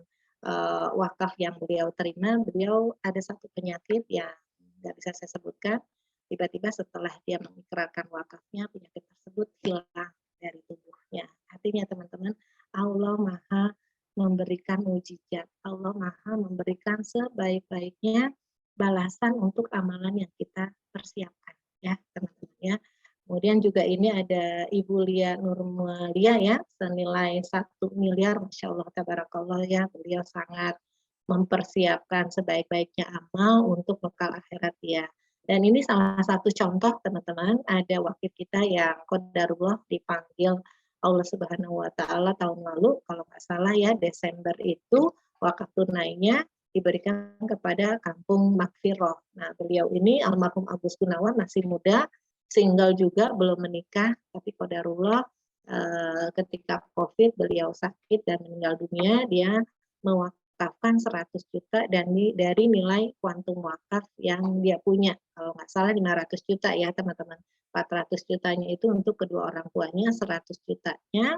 wakaf yang beliau terima. Beliau ada satu penyakit yang nggak bisa saya sebutkan, tiba-tiba setelah dia mengikrarkan wakafnya, penyakit tersebut hilang dari tubuhnya. Artinya teman-teman, Allah Maha memberikan mujizat, Allah Maha memberikan sebaik-baiknya balasan untuk amalan yang kita persiapkan ya teman-teman ya. Kemudian juga ini ada Ibu Lia Nurmalia ya, senilai 1 miliar, Masya Allah tabarakallah ya, beliau sangat mempersiapkan sebaik-baiknya amal untuk bekal akhirat ya. Dan ini salah satu contoh teman-teman, ada wakil kita yang qadarullah dipanggil Allah Subhanahu wa Ta'ala tahun lalu, kalau nggak salah ya, Desember itu wakaf tunainya diberikan kepada Kampung Maghfirah. Nah, beliau ini almarhum Agus Gunawan masih muda, single juga, belum menikah, tapi qadarullah ketika COVID beliau sakit dan meninggal dunia, dia mewakafkan 100 juta dan dari nilai kuantum wakaf yang dia punya. Kalau nggak salah 500 juta ya teman-teman. 400 jutanya itu untuk kedua orang tuanya, 100 jutanya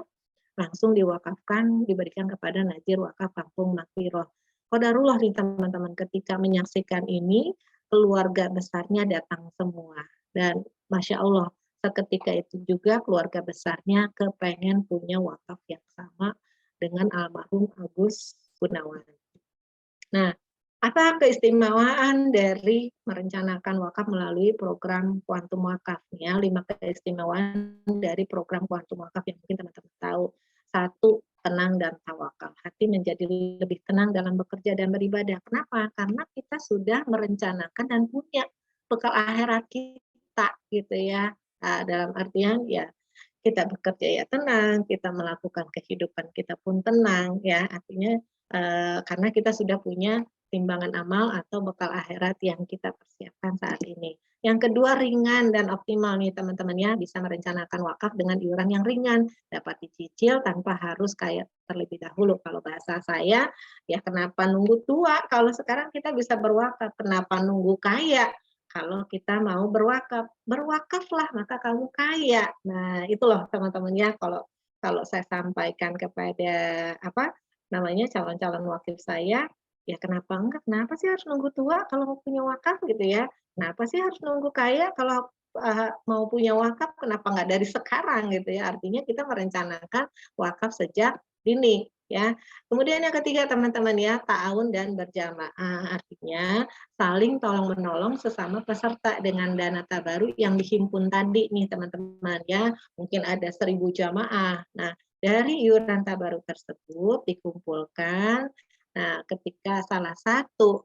langsung diwakafkan, diberikan kepada Najir Wakaf Kampung Maghfirah. Qadarullah nih teman-teman, ketika menyaksikan ini, keluarga besarnya datang semua. Dan Masya Allah, seketika itu juga keluarga besarnya kepengen punya wakaf yang sama dengan almarhum Agus Gunawan. Nah, apa keistimewaan dari merencanakan wakaf melalui program Kuantum Wakaf? Ya, 5 keistimewaan dari program Kuantum Wakaf yang mungkin teman-teman tahu. 1, tenang dan tawakal. Hati menjadi lebih tenang dalam bekerja dan beribadah. Kenapa? Karena kita sudah merencanakan dan punya bekal akhirat kita gitu ya. Dalam artian ya kita bekerja ya tenang, kita melakukan kehidupan kita pun tenang ya. Artinya karena kita sudah punya timbangan amal atau bekal akhirat yang kita persiapkan saat ini. Yang kedua ringan dan optimal nih teman-teman ya, bisa merencanakan wakaf dengan iuran yang ringan, dapat dicicil tanpa harus kaya terlebih dahulu. Kalau bahasa saya, ya kenapa nunggu tua kalau sekarang kita bisa berwakaf, kenapa nunggu kaya kalau kita mau berwakaf? Berwakaflah maka kamu kaya. Nah, itu loh teman-teman ya kalau kalau saya sampaikan kepada apa namanya calon-calon wakil saya, ya kenapa enggak? Kenapa sih harus nunggu tua kalau mau punya wakaf gitu ya? Kenapa sih harus nunggu kaya kalau mau punya wakaf? Kenapa enggak dari sekarang gitu ya? Artinya kita merencanakan wakaf sejak dini ya. Kemudian yang ketiga teman-teman ya, ta'awun dan berjamaah. Artinya saling tolong-menolong sesama peserta dengan dana tabaruk yang dihimpun tadi nih teman-teman ya. Mungkin ada 1.000 jamaah. Nah, dari iuran tabaruk tersebut dikumpulkan. Nah, ketika salah satu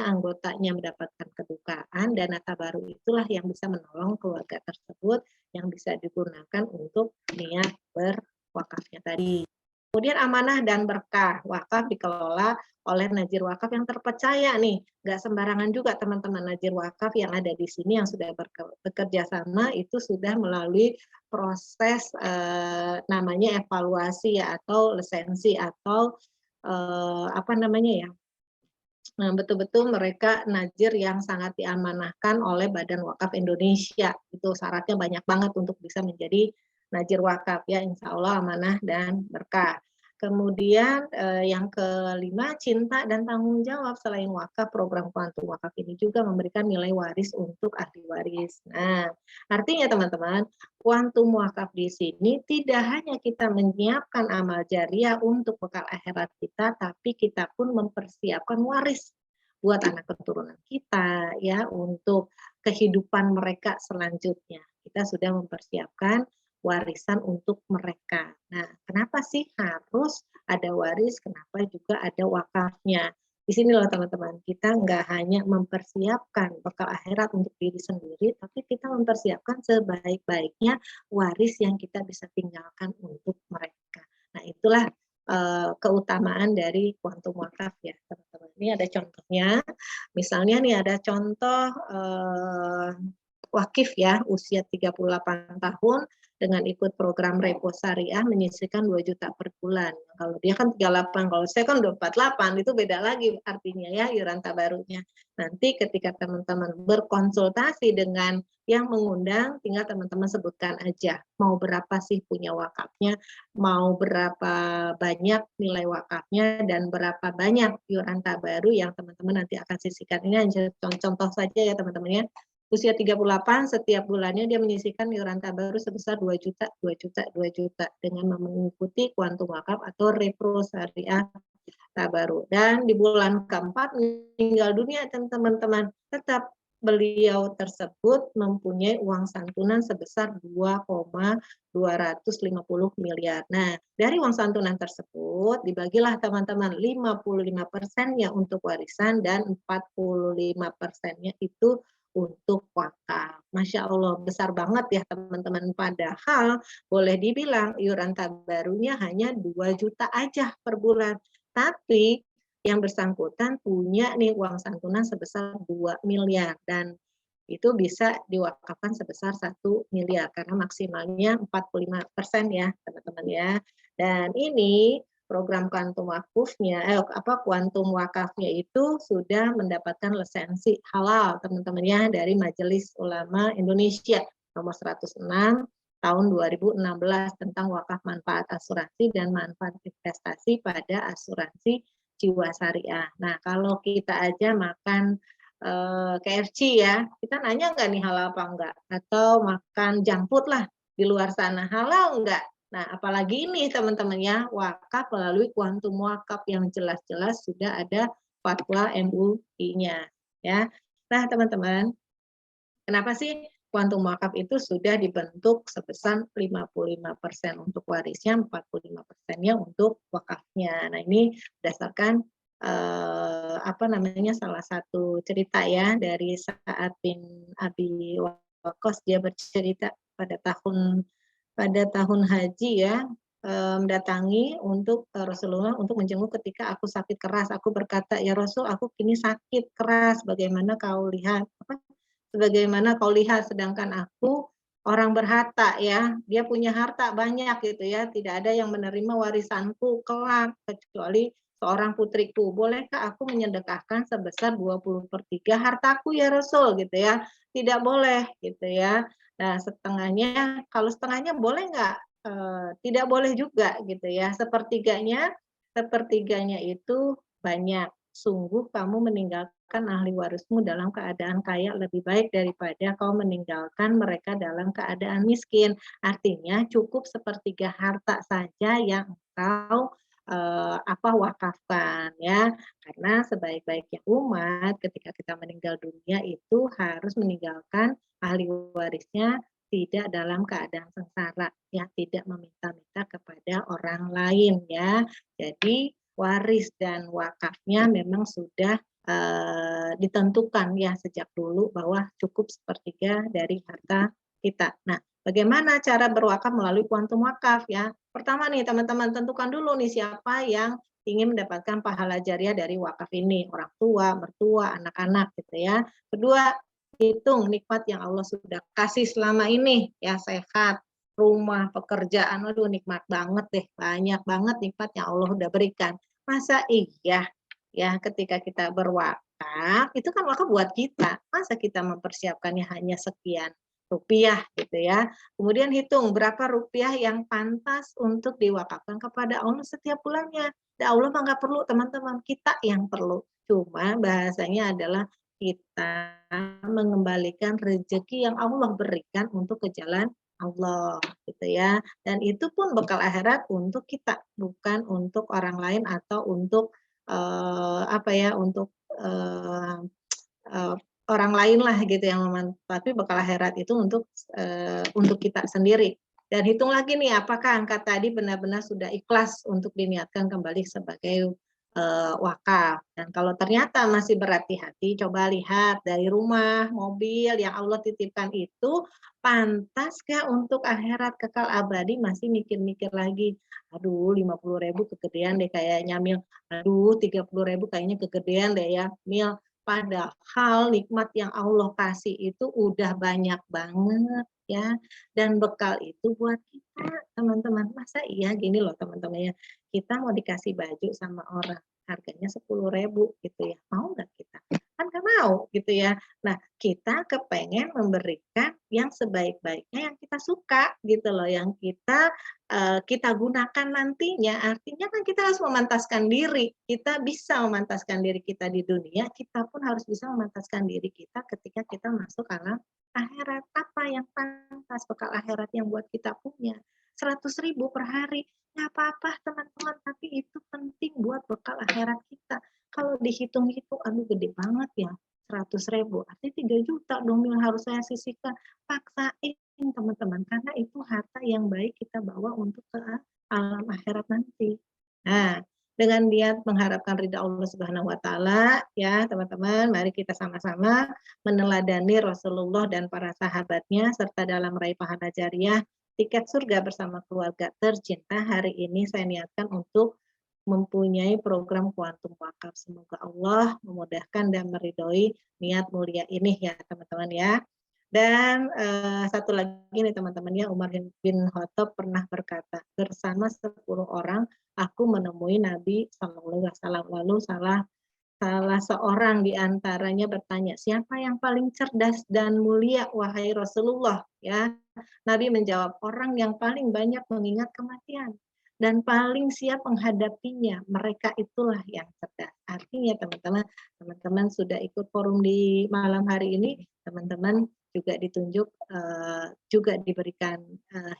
anggotanya mendapatkan kedukaan, dana tabaruk itulah yang bisa menolong keluarga tersebut yang bisa digunakan untuk niat berwakafnya tadi. Kemudian amanah dan berkah, wakaf dikelola oleh najir wakaf yang terpercaya nih, nggak sembarangan juga teman-teman. Najir wakaf yang ada di sini yang sudah bekerja sama itu sudah melalui proses namanya evaluasi ya atau lisensi atau betul-betul mereka najir yang sangat diamanahkan oleh Badan Wakaf Indonesia. Itu syaratnya banyak banget untuk bisa menjadi najir wakaf ya, insya Allah amanah dan berkah. Kemudian yang kelima, cinta dan tanggung jawab. Selain wakaf, program kuantum wakaf ini juga memberikan nilai waris untuk ahli waris. Nah, artinya teman-teman, kuantum wakaf di sini tidak hanya kita menyiapkan amal jariah untuk bekal akhirat kita, tapi kita pun mempersiapkan waris buat anak keturunan kita ya, untuk kehidupan mereka selanjutnya. Kita sudah mempersiapkan warisan untuk mereka. Nah, kenapa sih harus ada waris? Kenapa juga ada wakafnya? Di sini loh teman-teman, kita nggak hanya mempersiapkan bekal akhirat untuk diri sendiri, tapi kita mempersiapkan sebaik-baiknya waris yang kita bisa tinggalkan untuk mereka. Nah, itulah keutamaan dari kuantum wakaf ya teman-teman. Ini ada contohnya, misalnya nih ada contoh wakif ya, usia 38 tahun dengan ikut program Repo Syariah menyisihkan 2 juta per bulan. Kalau dia kan 38, kalau saya kan udah 48, itu beda lagi artinya ya iuran tabaruknya. Nanti ketika teman-teman berkonsultasi dengan yang mengundang, tinggal teman-teman sebutkan aja mau berapa sih punya wakafnya, mau berapa banyak nilai wakafnya, dan berapa banyak iuran tabaruk yang teman-teman nanti akan sisihkan. Ini hanya contoh saja ya teman-teman ya. Usia 38, setiap bulannya dia menyisihkan iuran tabaruk sebesar 2 juta, 2 juta, 2 juta dengan mengikuti kuantum wakaf atau repro syariah tabaruk. Dan di bulan keempat meninggal dunia teman-teman, tetap beliau tersebut mempunyai uang santunan sebesar 2,250 miliar. Nah, dari uang santunan tersebut dibagilah teman-teman 55%-nya untuk warisan dan 45%-nya itu untuk wakaf. Masya Allah, besar banget ya teman-teman. Padahal boleh dibilang iuran tabaruknya hanya 2 juta aja per bulan. Tapi yang bersangkutan punya nih uang santunan sebesar 2 miliar dan itu bisa diwakafkan sebesar 1 miliar karena maksimalnya 45% ya teman-teman ya. Dan ini program kuantum kuantum wakafnya itu sudah mendapatkan lisensi halal teman-teman ya dari Majelis Ulama Indonesia nomor 106 tahun 2016 tentang wakaf manfaat asuransi dan manfaat investasi pada asuransi jiwa syariah. Nah, kalau kita aja makan KFC ya, kita nanya nggak nih halal apa enggak? Atau makan junk food lah di luar sana, halal enggak? Nah, apalagi ini teman-teman ya, wakaf melalui kuantum wakaf yang jelas-jelas sudah ada fatwa MUI-nya ya. Nah, teman-teman, kenapa sih kuantum wakaf itu sudah dibentuk sebesar 55% untuk warisnya, 45%-nya untuk wakafnya. Nah, ini berdasarkan salah satu cerita ya dari Sa'ad bin Abi Waqqas. Dia bercerita pada tahun haji ya, mendatangi untuk Rasulullah untuk menjenguk ketika aku sakit keras. Aku berkata, ya Rasul, aku kini sakit keras. Sebagaimana kau lihat, sedangkan aku orang berharta ya, dia punya harta banyak gitu ya, tidak ada yang menerima warisanku kelak kecuali seorang putriku. Bolehkah aku menyedekahkan sebesar 20/3 hartaku ya Rasul gitu ya? Tidak boleh gitu ya. Nah, kalau setengahnya boleh nggak? Tidak boleh juga gitu ya. Sepertiganya itu banyak. Sungguh kamu meninggalkan ahli warismu dalam keadaan kaya lebih baik daripada kau meninggalkan mereka dalam keadaan miskin. Artinya cukup sepertiga harta saja yang engkau wakafkan ya. Karena sebaik-baiknya umat ketika kita meninggal dunia itu harus meninggalkan ahli warisnya tidak dalam keadaan sengsara ya, tidak meminta-minta kepada orang lain ya. Jadi waris dan wakafnya memang sudah ditentukan ya sejak dulu bahwa cukup sepertiga dari harta kita. Nah, bagaimana cara berwakaf melalui kuantum wakaf ya? Pertama nih teman-teman, tentukan dulu nih siapa yang ingin mendapatkan pahala jariah dari wakaf ini, orang tua, mertua, anak-anak gitu ya. Kedua, hitung nikmat yang Allah sudah kasih selama ini ya, sehat, rumah, pekerjaan, aduh nikmat banget deh, banyak banget nikmat yang Allah udah berikan. Masa iya ya ketika kita berwakaf, itu kan wakaf buat kita, masa kita mempersiapkannya hanya sekian rupiah gitu ya. Kemudian hitung berapa rupiah yang pantas untuk diwakafkan kepada Allah setiap bulannya. Dan Allah mah nggak perlu teman-teman, kita yang perlu. Cuma bahasanya adalah kita mengembalikan rezeki yang Allah berikan untuk ke jalan Allah gitu ya. Dan itu pun bekal akhirat untuk kita, bukan untuk orang lain atau untuk orang lain lah gitu yang tapi bekal akhirat itu untuk kita sendiri. Dan hitung lagi nih apakah angka tadi benar-benar sudah ikhlas untuk diniatkan kembali sebagai wakaf. Dan kalau ternyata masih berat di hati, coba lihat dari rumah, mobil yang Allah titipkan itu pantas gak untuk akhirat kekal abadi, masih mikir-mikir lagi. Aduh, 50.000 kegedean deh kayaknya Mil. Aduh, 30.000 kayaknya kegedean deh ya Mil. Padahal nikmat yang Allah kasih itu udah banyak banget ya. Dan bekal itu buat kita teman-teman. Masa iya gini loh teman-teman ya. Kita mau dikasih baju sama orang harganya 10.000 gitu ya, mau nggak kita? Kan nggak mau gitu ya. Nah, kita kepengen memberikan yang sebaik-baiknya yang kita suka gitu loh, yang kita gunakan nantinya. Artinya kan kita harus memantaskan diri. Kita bisa memantaskan diri kita di dunia, kita pun harus bisa memantaskan diri kita ketika kita masuk alam akhirat. Apa yang pantas bekal akhirat yang buat kita punya? 100.000 per hari, nggak apa-apa teman-teman, tapi itu penting buat bekal akhirat kita. Kalau dihitung-hitung, aduh gede banget ya, 100.000, artinya 3 juta dong yang harus saya sisihkan. Paksain teman-teman, karena itu harta yang baik kita bawa untuk ke alam akhirat nanti. Nah, dengan niat mengharapkan ridha Allah Subhanahu wa taala ya, teman-teman, mari kita sama-sama meneladani Rasulullah dan para sahabatnya serta dalam meraih pahala jariah tiket surga bersama keluarga tercinta. Hari ini saya niatkan untuk mempunyai program kuantum wakaf. Semoga Allah memudahkan dan meridhoi niat mulia ini ya teman-teman ya. Dan satu lagi nih teman-teman ya, Umar bin Khattab pernah berkata, bersama 10 orang aku menemui Nabi SAW. Lalu salah seorang di antaranya bertanya, siapa yang paling cerdas dan mulia wahai Rasulullah? Ya, Nabi menjawab, orang yang paling banyak mengingat kematian dan paling siap menghadapinya. Mereka itulah yang cerdas. Artinya teman-teman sudah ikut forum di malam hari ini, teman-teman juga ditunjuk, juga diberikan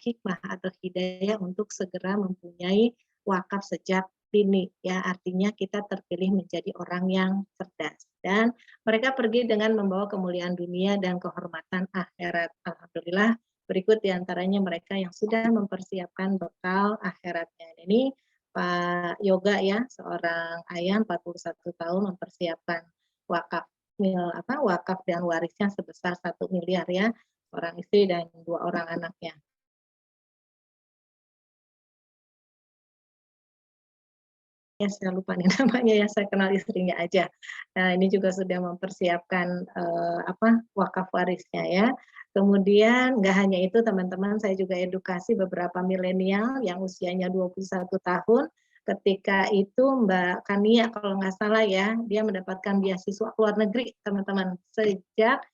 hikmah atau hidayah untuk segera mempunyai wakaf sejak dini ya, artinya kita terpilih menjadi orang yang cerdas. Dan Mereka pergi dengan membawa kemuliaan dunia dan kehormatan akhirat. Alhamdulillah, berikut diantaranya mereka yang sudah mempersiapkan bekal akhiratnya. Ini Pak Yoga ya, seorang ayah 41 tahun mempersiapkan wakaf wakaf dan warisnya sebesar 1 miliar ya, seorang istri dan 2 orang anaknya. Ya, saya lupa nih namanya ya, saya kenal istrinya aja. Nah, ini juga sudah mempersiapkan wakaf warisnya ya. Kemudian nggak hanya itu teman-teman, saya juga edukasi beberapa milenial yang usianya 21 tahun. Ketika itu Mbak Kania kalau nggak salah ya, dia mendapatkan beasiswa ke luar negeri teman-teman sejak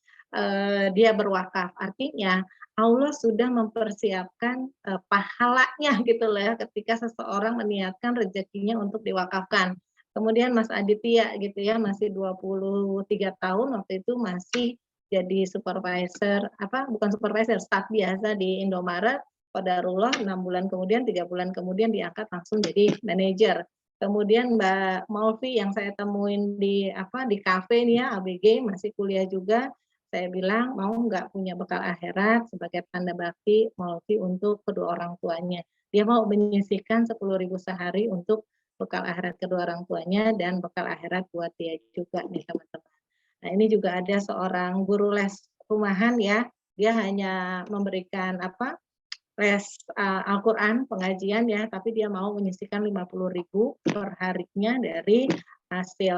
dia berwakaf. Artinya Allah sudah mempersiapkan pahalanya gitu loh ya ketika seseorang meniatkan rezekinya untuk diwakafkan. Kemudian Mas Aditya gitu ya, masih 23 tahun waktu itu masih jadi supervisor bukan supervisor, staf biasa di Indomaret. Qadarullah 6 bulan kemudian, 3 bulan kemudian diangkat langsung jadi manajer. Kemudian Mbak Maulvi yang saya temuin di kafe nih ya, ABG masih kuliah juga. Saya bilang mau nggak punya bekal akhirat sebagai tanda bakti Maulvi untuk kedua orang tuanya. Dia mau menyisihkan 10.000 sehari untuk bekal akhirat kedua orang tuanya dan bekal akhirat buat dia juga nih teman-teman. Nah ini juga ada seorang guru les rumahan ya, dia hanya memberikan les Al-Quran pengajian ya, tapi dia mau menyisihkan 50.000 per harinya dari hasil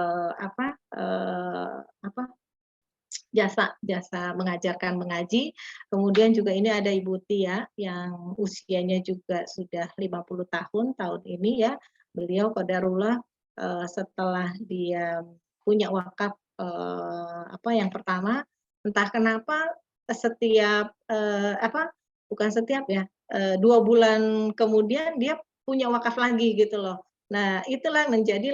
jasa mengajarkan mengaji. Kemudian juga ini ada Ibu Tia yang usianya juga sudah 50 tahun ini ya. Beliau qadarullah setelah dia punya wakaf yang pertama, entah kenapa setiap bukan setiap ya, 2 bulan kemudian dia punya wakaf lagi gitu loh. Nah, itulah menjadi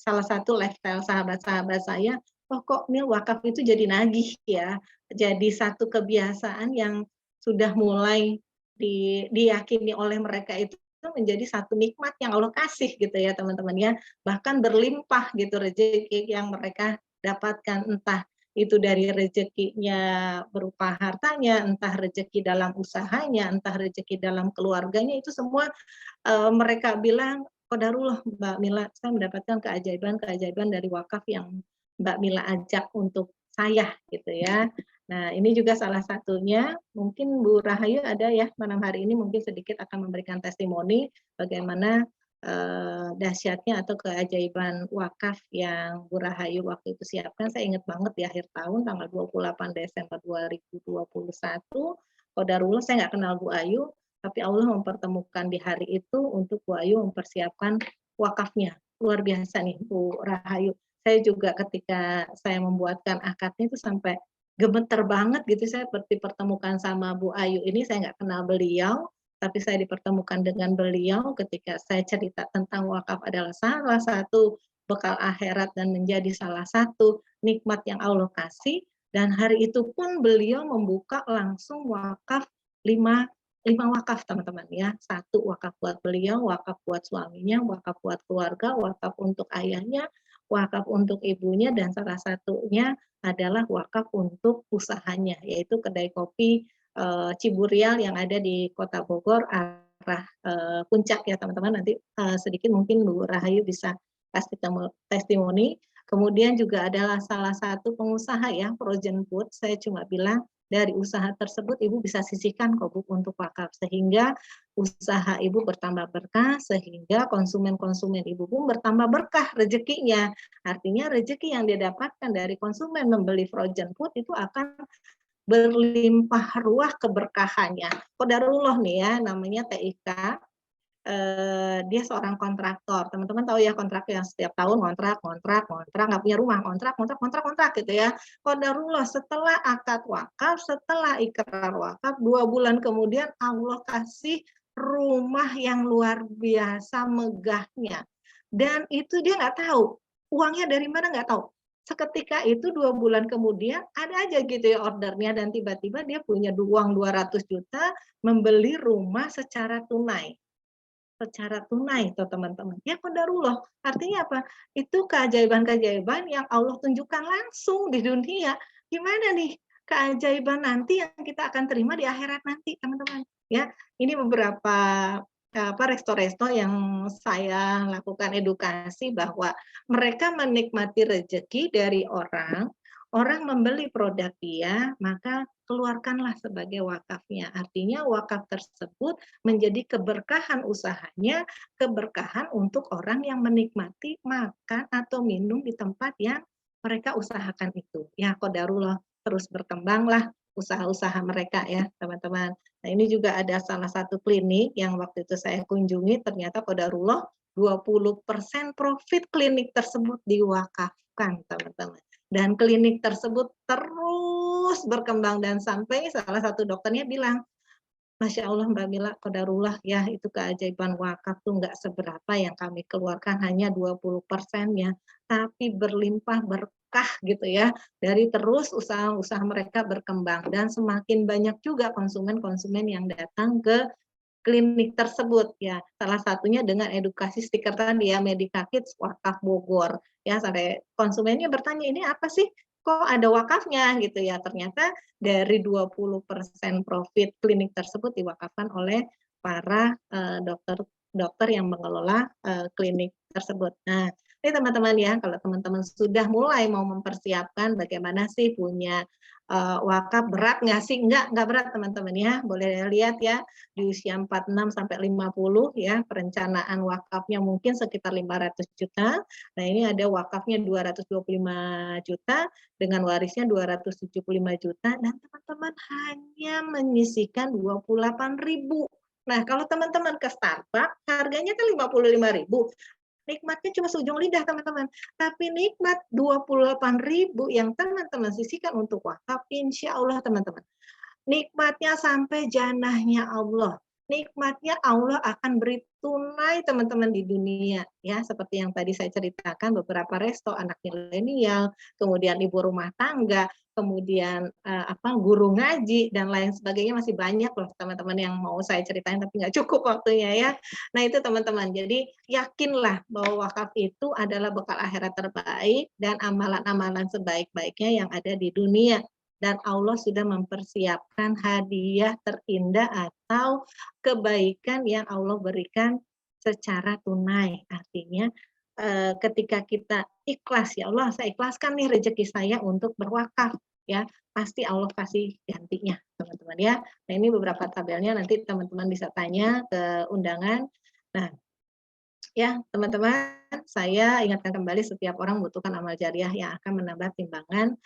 salah satu lifestyle sahabat-sahabat saya. Oh kok Mil wakaf itu jadi nagih ya, jadi satu kebiasaan yang sudah mulai diyakini oleh mereka itu menjadi satu nikmat yang Allah kasih gitu ya teman-teman ya, bahkan berlimpah gitu rezeki yang mereka dapatkan, entah itu dari rezekinya berupa hartanya, entah rezeki dalam usahanya, entah rezeki dalam keluarganya, itu semua mereka bilang qadarullah Mbak Mila, saya mendapatkan keajaiban dari wakaf yang Mbak Mila ajak untuk saya gitu ya. Nah, ini juga salah satunya. Mungkin Bu Rahayu ada ya malam hari ini mungkin sedikit akan memberikan testimoni bagaimana dahsyatnya atau keajaiban wakaf yang Bu Rahayu waktu itu siapkan. Saya ingat banget di akhir tahun tanggal 28 Desember 2021. Qadarullah saya nggak kenal Bu Ayu, tapi Allah mempertemukan di hari itu untuk Bu Ayu mempersiapkan wakafnya. Luar biasa nih Bu Rahayu. Saya juga ketika saya membuatkan akadnya itu sampai gemeter banget gitu, saya dipertemukan sama Bu Ayu ini, saya nggak kenal beliau, tapi saya dipertemukan dengan beliau ketika saya cerita tentang wakaf adalah salah satu bekal akhirat dan menjadi salah satu nikmat yang Allah kasih, dan hari itu pun beliau membuka langsung wakaf 5 wakaf teman-teman ya, 1 wakaf buat beliau, wakaf buat suaminya, wakaf buat keluarga, wakaf untuk ayahnya, wakaf untuk ibunya, dan salah satunya adalah wakaf untuk usahanya, yaitu kedai kopi Ciburial yang ada di Kota Bogor arah Puncak ya teman-teman. Nanti sedikit mungkin Bu Rahayu bisa kasih testimoni. Kemudian juga adalah salah satu pengusaha ya, frozen food. Saya cuma bilang dari usaha tersebut Ibu bisa sisihkan kok Bu untuk wakaf, sehingga usaha Ibu bertambah berkah, sehingga konsumen-konsumen Ibu pun bertambah berkah rezekinya. Artinya rezeki yang dia dapatkan dari konsumen membeli frozen food itu akan berlimpah ruah keberkahannya. Qadarullah nih ya, namanya TIK. Dia seorang kontraktor. Teman-teman tahu ya kontraktor yang setiap tahun kontrak, nggak punya rumah, kontrak gitu ya. Qadarullah setelah akad wakaf, setelah ikrar wakaf, 2 bulan kemudian Allah kasih rumah yang luar biasa megahnya. Dan itu dia nggak tahu, uangnya dari mana nggak tahu. Seketika itu 2 bulan kemudian ada aja gitu ya ordernya, dan tiba-tiba dia punya uang 200 juta membeli rumah secara tunai. secara tunai tuh teman-teman. Ya qadarullah, artinya apa? Itu keajaiban-keajaiban yang Allah tunjukkan langsung di dunia. Gimana nih keajaiban nanti yang kita akan terima di akhirat nanti, teman-teman. Ya, ini beberapa resto-resto yang saya lakukan edukasi bahwa mereka menikmati rezeki dari orang membeli produk dia, maka keluarkanlah sebagai wakafnya. Artinya wakaf tersebut menjadi keberkahan usahanya, keberkahan untuk orang yang menikmati makan atau minum di tempat yang mereka usahakan itu. Ya qadarullah, terus berkembanglah usaha-usaha mereka ya teman-teman. Nah ini juga ada salah satu klinik yang waktu itu saya kunjungi, ternyata qadarullah 20% profit klinik tersebut diwakafkan teman-teman. Dan klinik tersebut terus berkembang dan sampai salah satu dokternya bilang, Masya Allah Mbak Mila, qadarullah ya, itu keajaiban wakaf tuh nggak seberapa yang kami keluarkan, hanya 20%-nya, tapi berlimpah berkah gitu ya, dari terus usaha-usaha mereka berkembang dan semakin banyak juga konsumen-konsumen yang datang ke klinik tersebut ya, salah satunya dengan edukasi stiker tadi ya, Medica Kids Wakaf Bogor ya, sampai konsumennya bertanya ini apa sih kok ada wakafnya gitu ya, ternyata dari 20% profit klinik tersebut diwakafkan oleh para dokter yang mengelola klinik tersebut. Nah ini teman-teman ya, kalau teman-teman sudah mulai mau mempersiapkan bagaimana sih punya wakaf, berat nggak sih? Enggak berat teman-teman ya, boleh lihat ya di usia 46 sampai 50 ya, perencanaan wakafnya mungkin sekitar 500 juta. Nah, ini ada wakafnya 225 juta dengan warisnya 275 juta dan teman-teman hanya menyisihkan 28.000. Nah, kalau teman-teman ke Starbucks harganya kan 55.000. Nikmatnya cuma seujung lidah teman-teman, tapi nikmat 28.000 yang teman-teman sisihkan untuk wakaf, insya Allah teman-teman, nikmatnya sampai jannahnya Allah. Nikmatnya Allah akan beri tunai teman-teman di dunia ya, seperti yang tadi saya ceritakan, beberapa resto anak milenial, kemudian ibu rumah tangga, kemudian guru ngaji dan lain sebagainya, masih banyak loh teman-teman yang mau saya ceritain tapi nggak cukup waktunya ya. Nah itu teman-teman, jadi yakinlah bahwa wakaf itu adalah bekal akhirat terbaik dan amalan-amalan sebaik-baiknya yang ada di dunia. Dan Allah sudah mempersiapkan hadiah terindah atau kebaikan yang Allah berikan secara tunai. Artinya ketika kita ikhlas, ya Allah saya ikhlaskan nih rezeki saya untuk berwakaf ya, pasti Allah kasih gantinya teman-teman ya. Nah ini beberapa tabelnya, nanti teman-teman bisa tanya ke undangan. Nah ya teman-teman, saya ingatkan kembali, setiap orang membutuhkan amal jariah yang akan menambah timbangan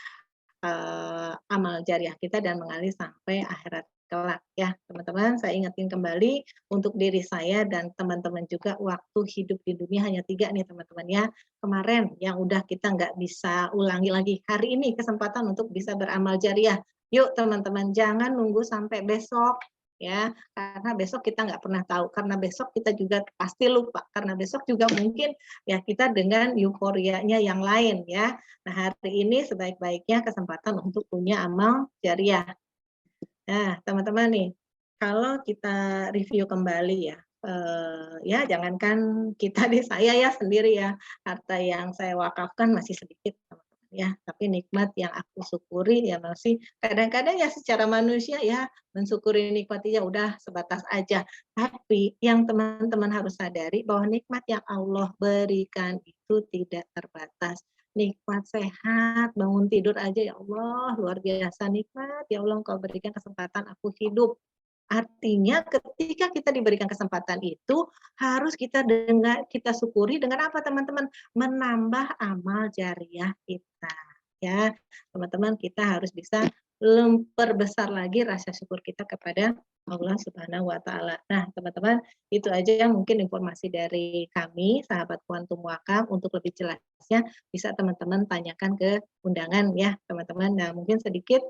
amal jariah kita dan mengalir sampai akhirat kelak ya teman-teman. Saya ingatin kembali untuk diri saya dan teman-teman juga, waktu hidup di dunia hanya 3 nih teman-teman ya. Kemarin yang udah kita nggak bisa ulangi lagi, hari ini kesempatan untuk bisa beramal jariah. Yuk teman-teman, jangan nunggu sampai besok ya, karena besok kita nggak pernah tahu, karena besok kita juga pasti lupa, karena besok juga mungkin ya kita dengan euforianya yang lain ya. Nah hari ini sebaik-baiknya kesempatan untuk punya amal jariah. Nah teman-teman nih, kalau kita review kembali ya, ya jangankan kita di saya ya sendiri ya, harta yang saya wakafkan masih sedikit teman-teman ya, tapi nikmat yang aku syukuri ya masih kadang-kadang ya, secara manusia ya mensyukuri nikmatnya udah sebatas aja. Tapi yang teman-teman harus sadari bahwa nikmat yang Allah berikan itu tidak terbatas. Nikmat sehat, bangun tidur aja ya Allah luar biasa nikmat, ya Allah Engkau berikan kesempatan aku hidup. Artinya ketika kita diberikan kesempatan itu harus kita syukuri dengan apa teman-teman? Menambah amal jariah kita ya. Teman-teman, kita harus bisa memperbesar lagi rasa syukur kita kepada Allah Subhanahu wa taala. Nah, teman-teman, itu aja yang mungkin informasi dari kami sahabat Kuantum Wakaf. Untuk lebih jelasnya bisa teman-teman tanyakan ke undangan ya, teman-teman. Nah, mungkin sedikit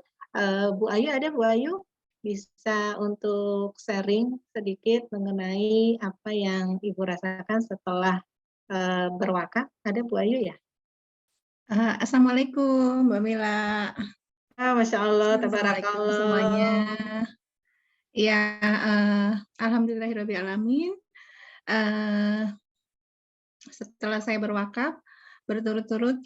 Bu Ayu, ada Bu Ayu? Bisa untuk sharing sedikit mengenai apa yang Ibu rasakan setelah berwakaf. Ada Bu Ayu ya? Assalamualaikum Mbak Mila. Masya Allah, Assalamualaikum tabarakallah. semuanya. Ya, alhamdulillahirobbilalamin. setelah saya berwakaf, berturut-turut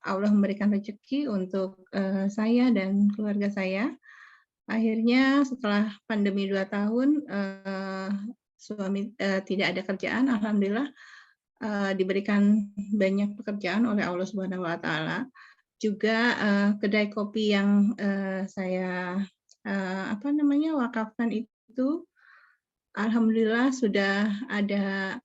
Allah memberikan rezeki untuk saya dan keluarga saya. Akhirnya setelah pandemi 2 tahun, suami tidak ada kerjaan, alhamdulillah diberikan banyak pekerjaan oleh Allah Subhanahu wa taala. Juga kedai kopi yang saya wakafkan itu alhamdulillah sudah ada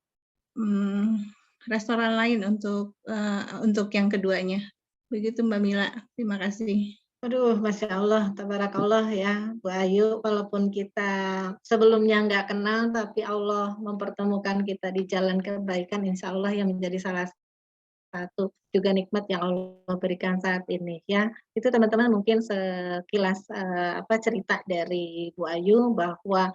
restoran lain untuk yang keduanya. Begitu Mbak Mila, terima kasih. Aduh, Masya Allah, tabarakallah ya, Bu Ayu, walaupun kita sebelumnya nggak kenal, tapi Allah mempertemukan kita di jalan kebaikan, insya Allah yang menjadi salah satu juga nikmat yang Allah berikan saat ini ya. Itu teman-teman mungkin sekilas cerita dari Bu Ayu bahwa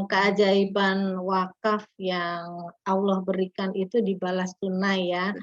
keajaiban wakaf yang Allah berikan itu dibalas tunai ya.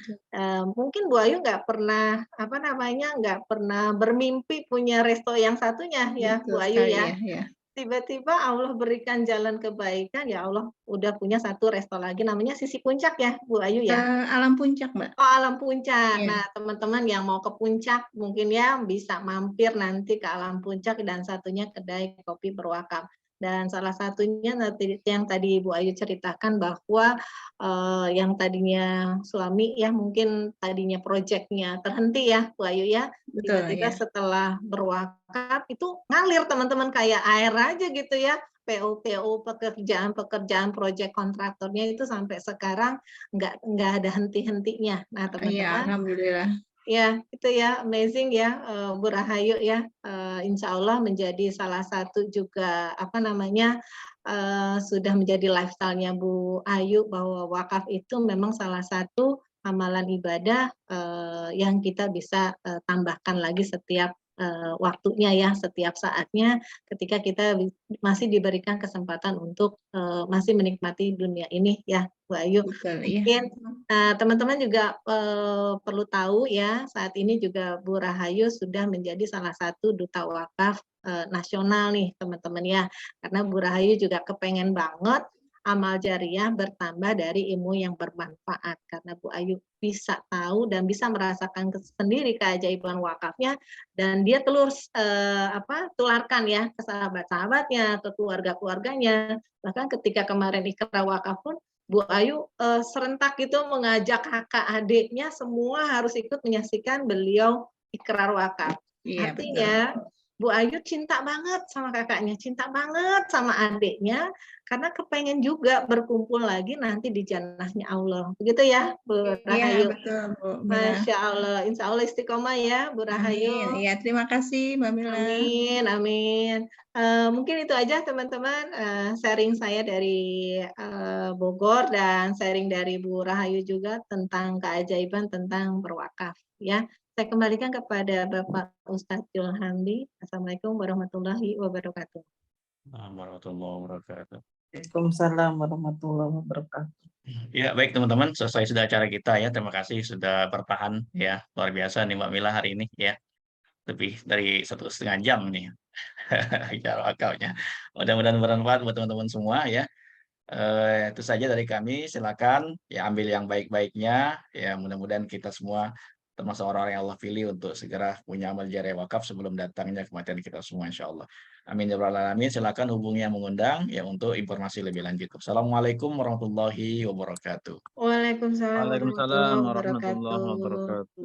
Mungkin Bu Ayu nggak pernah nggak pernah bermimpi punya resto yang satunya ya. Betul Bu Ayu sekali ya. ya. Tiba-tiba Allah berikan jalan kebaikan, ya Allah udah punya satu resto lagi namanya Sisi Puncak ya Bu Ayu ya. Alam Puncak Mbak. Oh, Alam Puncak. Iya. Nah, teman-teman yang mau ke puncak mungkin ya bisa mampir nanti ke Alam Puncak, dan satunya kedai kopi berwakaf. Dan salah satunya nanti yang tadi Bu Ayu ceritakan bahwa yang tadinya suami ya mungkin tadinya proyeknya terhenti ya Bu Ayu ya. Betul Tiba-tiba ya. setelah berwakaf itu ngalir teman-teman kayak air aja gitu ya. PO pekerjaan proyek kontraktornya itu sampai sekarang nggak ada henti-hentinya. Nah, Iya, teman-teman, alhamdulillah. ya itu ya amazing ya, Bu Rahayu ya, insya Allah menjadi salah satu juga sudah menjadi lifestyle-nya Bu Ayu bahwa wakaf itu memang salah satu amalan ibadah yang kita bisa tambahkan lagi setiap waktunya ya, setiap saatnya ketika kita masih diberikan kesempatan untuk masih menikmati dunia ini ya Bu Ayu. Betul, iya. Mungkin teman-teman juga perlu tahu ya, saat ini juga Bu Rahayu sudah menjadi salah satu duta wakaf nasional nih teman-teman ya, karena Bu Rahayu juga kepengen banget amal jariah bertambah dari ilmu yang bermanfaat, karena Bu Ayu bisa tahu dan bisa merasakan sendiri keajaiban wakafnya, dan dia tularkan ya ke sahabat-sahabatnya, ke keluarga-keluarganya. Bahkan ketika kemarin Iqra wakaf pun Bu Ayu serentak itu mengajak kakak adiknya semua harus ikut menyaksikan beliau ikrar wakaf. Iya, Artinya betul. Bu Ayu cinta banget sama kakaknya, cinta banget sama adiknya, karena kepengen juga berkumpul lagi nanti di jannahnya Allah. Begitu ya Bu Iya, Rahayu? betul Bu Mila. Masya Allah, insya Allah istiqomah ya Bu Rahayu. Amin. Iya, terima kasih Mbak Mila. Amin, amin. Mungkin itu aja teman-teman sharing saya dari Bogor dan sharing dari Bu Rahayu juga tentang keajaiban tentang berwakaf ya. Saya kembalikan kepada Bapak Ustadz Julhamdi. Assalamualaikum warahmatullahi wabarakatuh. Warahmatullahi wabarakatuh. Waalaikumsalam warahmatullahi wabarakatuh. Ya, baik teman-teman, selesai sudah acara kita ya. Terima kasih sudah bertahan ya. Luar biasa nih Mbak Mila hari ini ya. Lebih dari 1,5 jam nih acara wakafnya. Mudah-mudahan bermanfaat buat teman-teman semua ya. Itu saja dari kami, silakan ya ambil yang baik-baiknya ya, mudah-mudahan kita semua termasuk orang-orang yang Allah pilih untuk segera punya amal jariah wakaf sebelum datangnya kematian kita semua insyaallah. Amin ya rabbal alamin. Silakan hubungi yang mengundang ya untuk informasi lebih lanjut. Assalamualaikum warahmatullahi wabarakatuh. Waalaikumsalam Waalaikumsalam warahmatullahi warahmatullahi wabarakatuh. wabarakatuh.